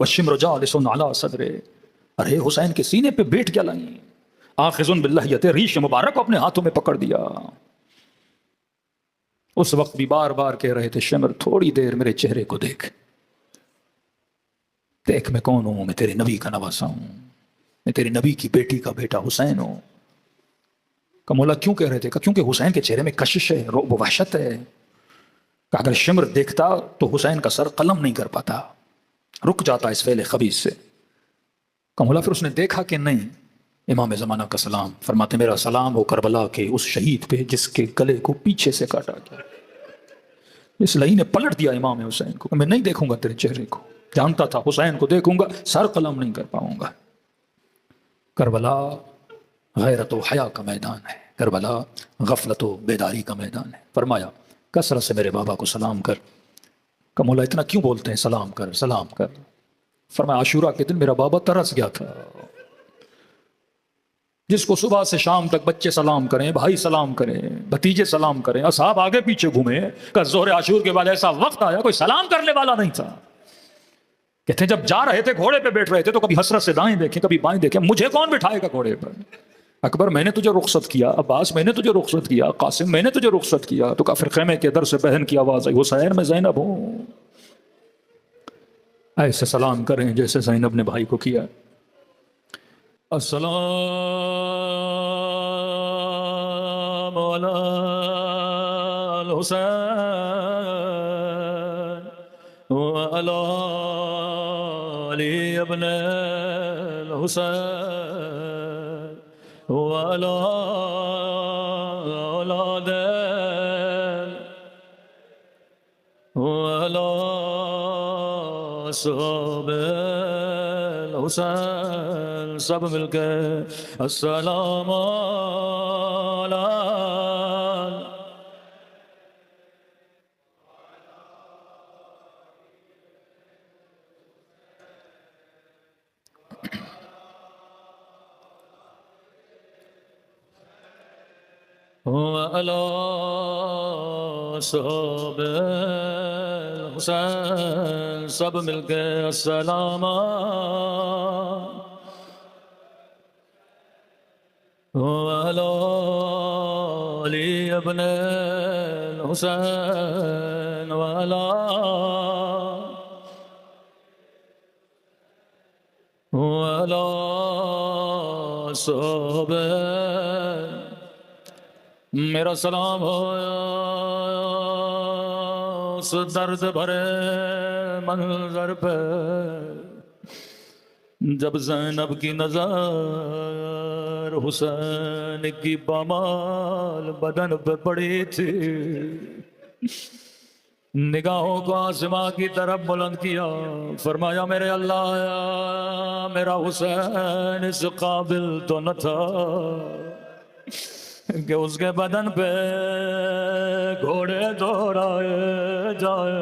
وشم رجالس علی صدرے، ارے حسین کے سینے پہ بیٹھ کیا لائیں. آخذ باللحیۃ، ریش مبارک کو اپنے ہاتھوں میں پکڑ دیا. اس وقت بھی بار بار کہہ رہے تھے شمر تھوڑی دیر میرے چہرے کو دیکھ، دیکھ میں کون ہوں، میں تیرے نبی کا نواسا ہوں، میں تیرے نبی کی بیٹی کا بیٹا حسین ہوں. کہ مولا کیوں کہہ رہے تھے؟ کہ کیونکہ حسین کے چہرے میں کشش ہے، رعب و وحشت ہے. کہ اگر شمر دیکھتا تو حسین کا سر قلم نہیں کر پاتا، رک جاتا اس فعل خبیث سے. کہ مولا پھر اس نے دیکھا کہ نہیں. امام زمانہ کا سلام. فرماتے میرا سلام ہو کربلا کے اس شہید پہ جس کے گلے کو پیچھے سے کاٹا گیا. اس لئی نے پلٹ دیا امام حسین کو کہ میں نہیں دیکھوں گا تیرے چہرے کو. جانتا تھا حسین کو دیکھوں گا سر قلم نہیں کر پاؤں گا. کربلا غیرت و حیا کا میدان ہے، کربلا غفلت و بیداری کا میدان ہے. فرمایا کثرت سے میرے بابا کو سلام کر. کہ مولا اتنا کیوں بولتے ہیں سلام کر سلام کر؟ فرمایا عاشورہ کے دن میرا بابا ترس گیا تھا. جس کو صبح سے شام تک بچے سلام کریں، بھائی سلام کریں، بھتیجے سلام کریں، اصحاب آگے پیچھے گھومے، کہ ظہر عاشور کے بعد ایسا وقت آیا کوئی سلام کرنے والا نہیں تھا. کہتے ہیں جب جا رہے تھے گھوڑے پہ بیٹھ رہے تھے تو کبھی حسرت سے دائیں دیکھیں کبھی بائیں دیکھیں، مجھے کون بٹھائے گا گھوڑے پر؟ اکبر میں نے تجھے رخصت کیا، عباس میں نے تجھے رخصت کیا، قاسم میں نے تجھے رخصت کیا. تو کافر خیمے کے در سے بہن کی آواز آئی حسین میں زینب ہوں. ایسے سلام کریں جیسے زینب نے بھائی کو کیا. السلام علی الحسین وعلی علی ابن الحسین وعلی اولاد وعلی اصحاب الحسین سب مل کے السلام وعلى صحب الحسین سب مل کے السلام وعلى علی ابن الحسین وعلى صحب میرا سلام ہو اس درد بھرے منظر پہ جب زینب کی نظر حسین کی بامال بدن پہ پڑی تھی، نگاہوں کو آسمان کی طرف بلند کیا، فرمایا میرے اللہ میرا حسین اس قابل تو نہ تھا کہ اس کے بدن پہ گھوڑے دوڑائے جائے،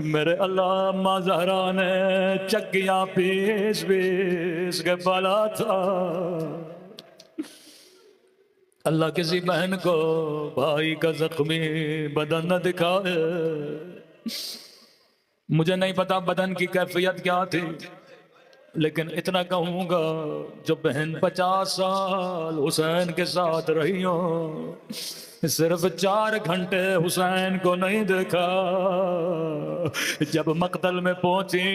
میرے اللہ اماں زہرا نے چکیاں پیس پیس کے پالا تھا۔ اللہ کسی بہن کو بھائی کا زخمی بدن نہ دکھائے۔ مجھے نہیں پتا بدن کی کیفیت کیا تھی، لیکن اتنا کہوں گا جو بہن 50 سال حسین کے ساتھ رہی ہو، صرف 4 گھنٹے حسین کو نہیں دیکھا، جب مقتل میں پہنچی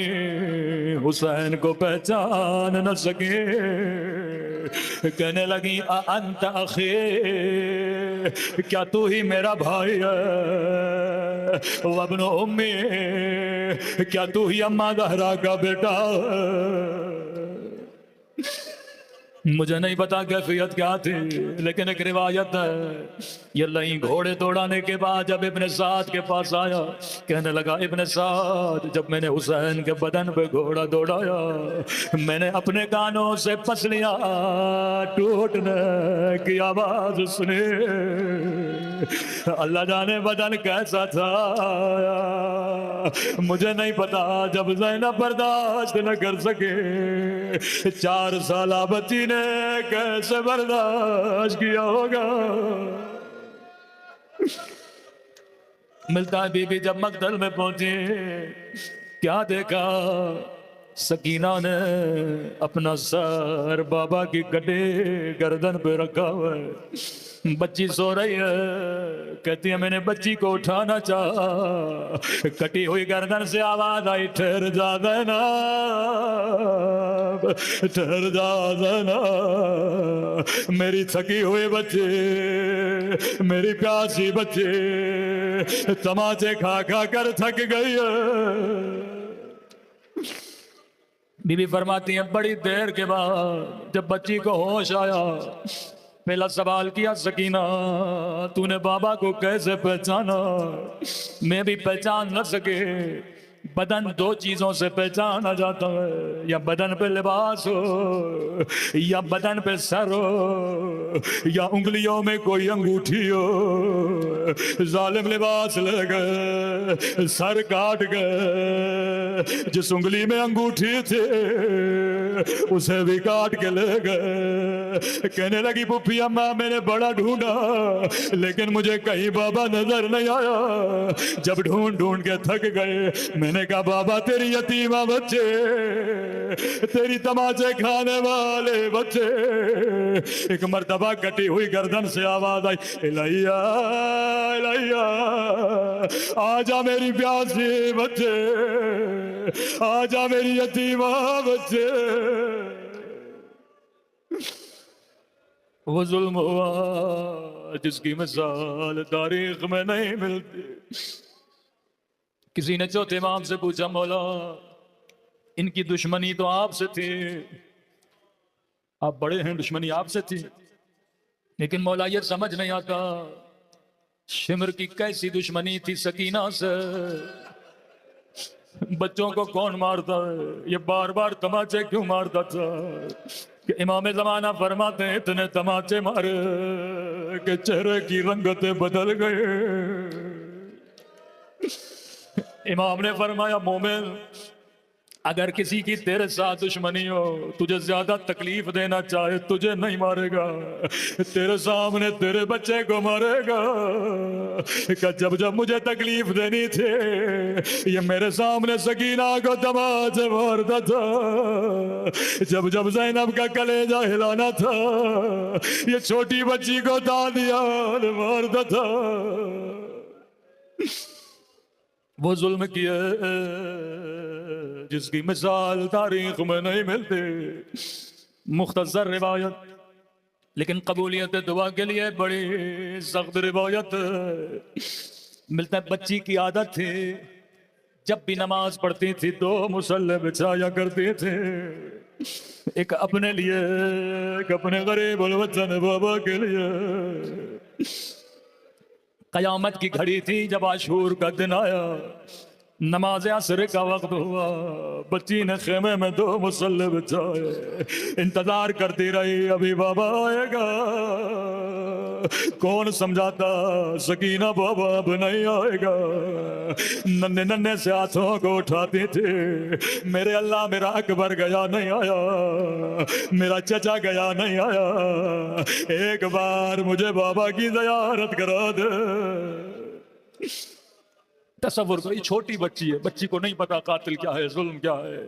حسین کو پہچان نہ سکی، کہنے لگی انت اخی، کیا تو ہی میرا بھائی ہے؟ وابن امی، کیا تو ہی اماں زہرا کا بیٹا ہے؟ مجھے نہیں پتا کیفیت کیا تھی، لیکن ایک روایت ہے یہ لئی گھوڑے دوڑانے کے بعد جب ابن سعد کے پاس آیا، کہنے لگا ابن سعد جب میں نے حسین کے بدن پہ گھوڑا دوڑایا، میں نے اپنے کانوں سے پسلیاں ٹوٹنے کی آواز سنی، اللہ جانے بدن کیسا تھا، مجھے نہیں پتا جب زینب برداشت نہ کر سکے 4 سالہ بچی نے کیسے برداشت کیا ہوگا۔ ملتا ہے بی بی جب مقتل میں پہنچی، کیا دیکھا؟ سکینہ نے اپنا سر بابا کی کٹی گردن پہ رکھا ہوا ہے، بچی سو رہی ہے، کہتی ہے میں نے بچی کو اٹھانا چاہا، کٹی ہوئی گردن سے آواز آئی ٹھہر جا زینب، ٹھہر جا زینب، میری تھکی ہوئی بچی، میری پیاسی بچی تماچے کھا کھا کر تھک گئی ہے۔ بی بی فرماتی ہیں بڑی دیر کے بعد جب بچی کو ہوش آیا، پہلا سوال کیا سکینہ تو نے بابا کو کیسے پہچانا؟ میں بھی پہچان نہ سکے، بدن 2 چیزوں سے پہچانا جاتا ہے، یا بدن پہ لباس ہو، یا بدن پہ سر ہو، یا انگلیوں میں کوئی انگوٹھی ہو۔ ظالم لباس لے گئے، سر کاٹ گئے، جس انگلی میں انگوٹھی تھی اسے بھی کاٹ کے لے گئے۔ کہنے لگی پھوپھی اماں میں نے بڑا ڈھونڈا لیکن مجھے کہیں بابا نظر نہیں آیا، جب ڈھونڈ ڈھونڈ کے تھک گئے میں نے کہا بابا تیری یتیمہ بچے، تیری تماچے کھانے والے بچے۔ ایک مرتبہ کٹی ہوئی گردن سے آواز آئی الہیہ الہیہ، آجا میری پیاسی بچے، آجا میری یتیمہ بچے۔ وہ ظلم ہوا جس کی مثال تاریخ میں نہیں ملتی۔ کسی نے چوتھے امام سے پوچھا مولا ان کی دشمنی تو آپ سے تھی، آپ بڑے ہیں، دشمنی آپ سے تھی، لیکن مولا یہ سمجھ نہیں آتا شمر کی کیسی دشمنی تھی سکینہ سے۔ بچوں کو کون مارتا ہے؟ یہ بار بار تماچے کیوں مارتا تھا؟ کہ امام زمانہ فرماتے ہیں اتنے تماچے مارے کہ چہرے کی رنگتیں بدل گئے۔ امام نے فرمایا مومن، اگر کسی کی تیرے ساتھ دشمنی ہو، تجھے زیادہ تکلیف دینا چاہے، تجھے نہیں مارے گا، تیرے سامنے تیرے بچے کو مارے گا۔ کہ جب جب مجھے تکلیف دینی تھی یہ میرے سامنے سکینہ کو تماچے مارتا تھا، جب جب زینب کا کلیجہ ہلانا تھا یہ چھوٹی بچی کو دادیاں مارتا تھا۔ وہ ظلم کیا جس کی مثال تاریخ میں نہیں ملتی۔ مختصر روایت لیکن قبولیت دعا کے لیے بڑی سخت روایت ملتا ہے۔ بچی کی عادت تھی جب بھی نماز پڑھتی تھی دو مصلے بچھایا کرتی تھی، ایک اپنے لیے ایک اپنے غریب الوطن بابا کے لیے۔ قیامت کی گھڑی تھی جب عاشور کا دن آیا، نماز عصر کا وقت ہوا، بچی نے خیمے میں دو مصلے بچھائے، انتظار کرتی رہی ابھی بابا آئے گا۔ کون سمجھاتا سکینہ بابا اب نہیں آئے گا، ننے ننے سے ہاتھوں کو اٹھاتی تھی، میرے اللہ میرا اکبر گیا نہیں آیا، میرا چچا گیا نہیں آیا، ایک بار مجھے بابا کی زیارت کرا دے۔ تصور کرو یہ چھوٹی بچی ہے، بچی کو نہیں پتا قاتل کیا ہے، ظلم کیا ہے۔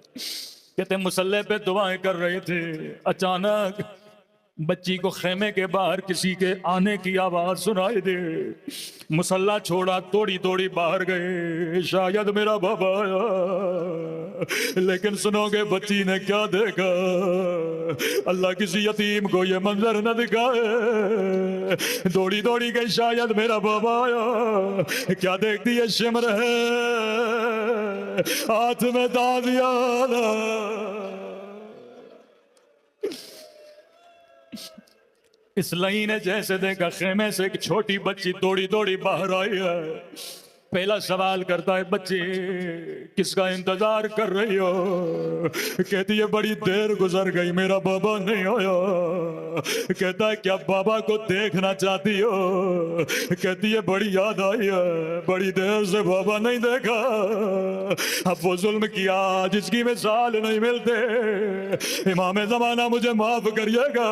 کہتے مسلح پہ دعائیں کر رہے تھے، اچانک بچی کو خیمے کے باہر کسی کے آنے کی آواز سنائی دی، مسلح چھوڑا توڑی توڑی باہر گئے، شاید میرا بابا آیا۔ لیکن سنو گے بچی نے کیا دیکھا؟ اللہ کسی یتیم کو یہ منظر نہ دکھائے، دوڑی دوڑی گئی شاید میرا بابا آیا۔ کیا دیکھتی ہے؟ شمر ہے ہاتھ میں دادیانا، اس لئی نے جیسے دیکھا خیمے سے ایک چھوٹی بچی دوڑی دوڑی باہر آئی ہے، پہلا سوال کرتا ہے بچی کس کا انتظار کر رہی ہو؟ کہتی ہے بڑی دیر گزر گئی میرا بابا نہیں آیا۔ کہتا ہے کیا بابا کو دیکھنا چاہتی ہو؟ کہتی ہے بڑی یاد آئی ہے، بڑی دیر سے بابا نہیں دیکھا۔ اب وہ ظلم کیا جس کی مثال نہیں ملتے۔ امام زمانہ مجھے معاف کریے گا،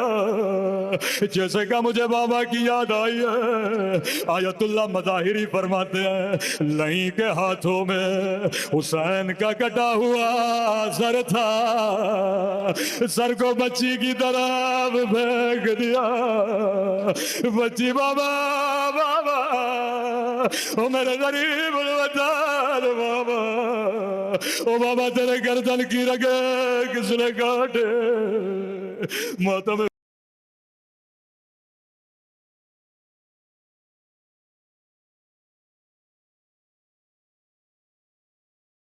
جیسے کہ مجھے بابا کی یاد آئی ہے۔ آیت اللہ مظاہری فرماتے ہیں لئی کے ہاتھوں میں حسین کا کٹا ہوا سر تھا، سر کو بچی کی طرف پھینک دیا۔ بچی بابا بابا او میرے غریب الوطن بابا، او بابا تیرے گردن کی رگیں کس نے کاٹے؟ ماتم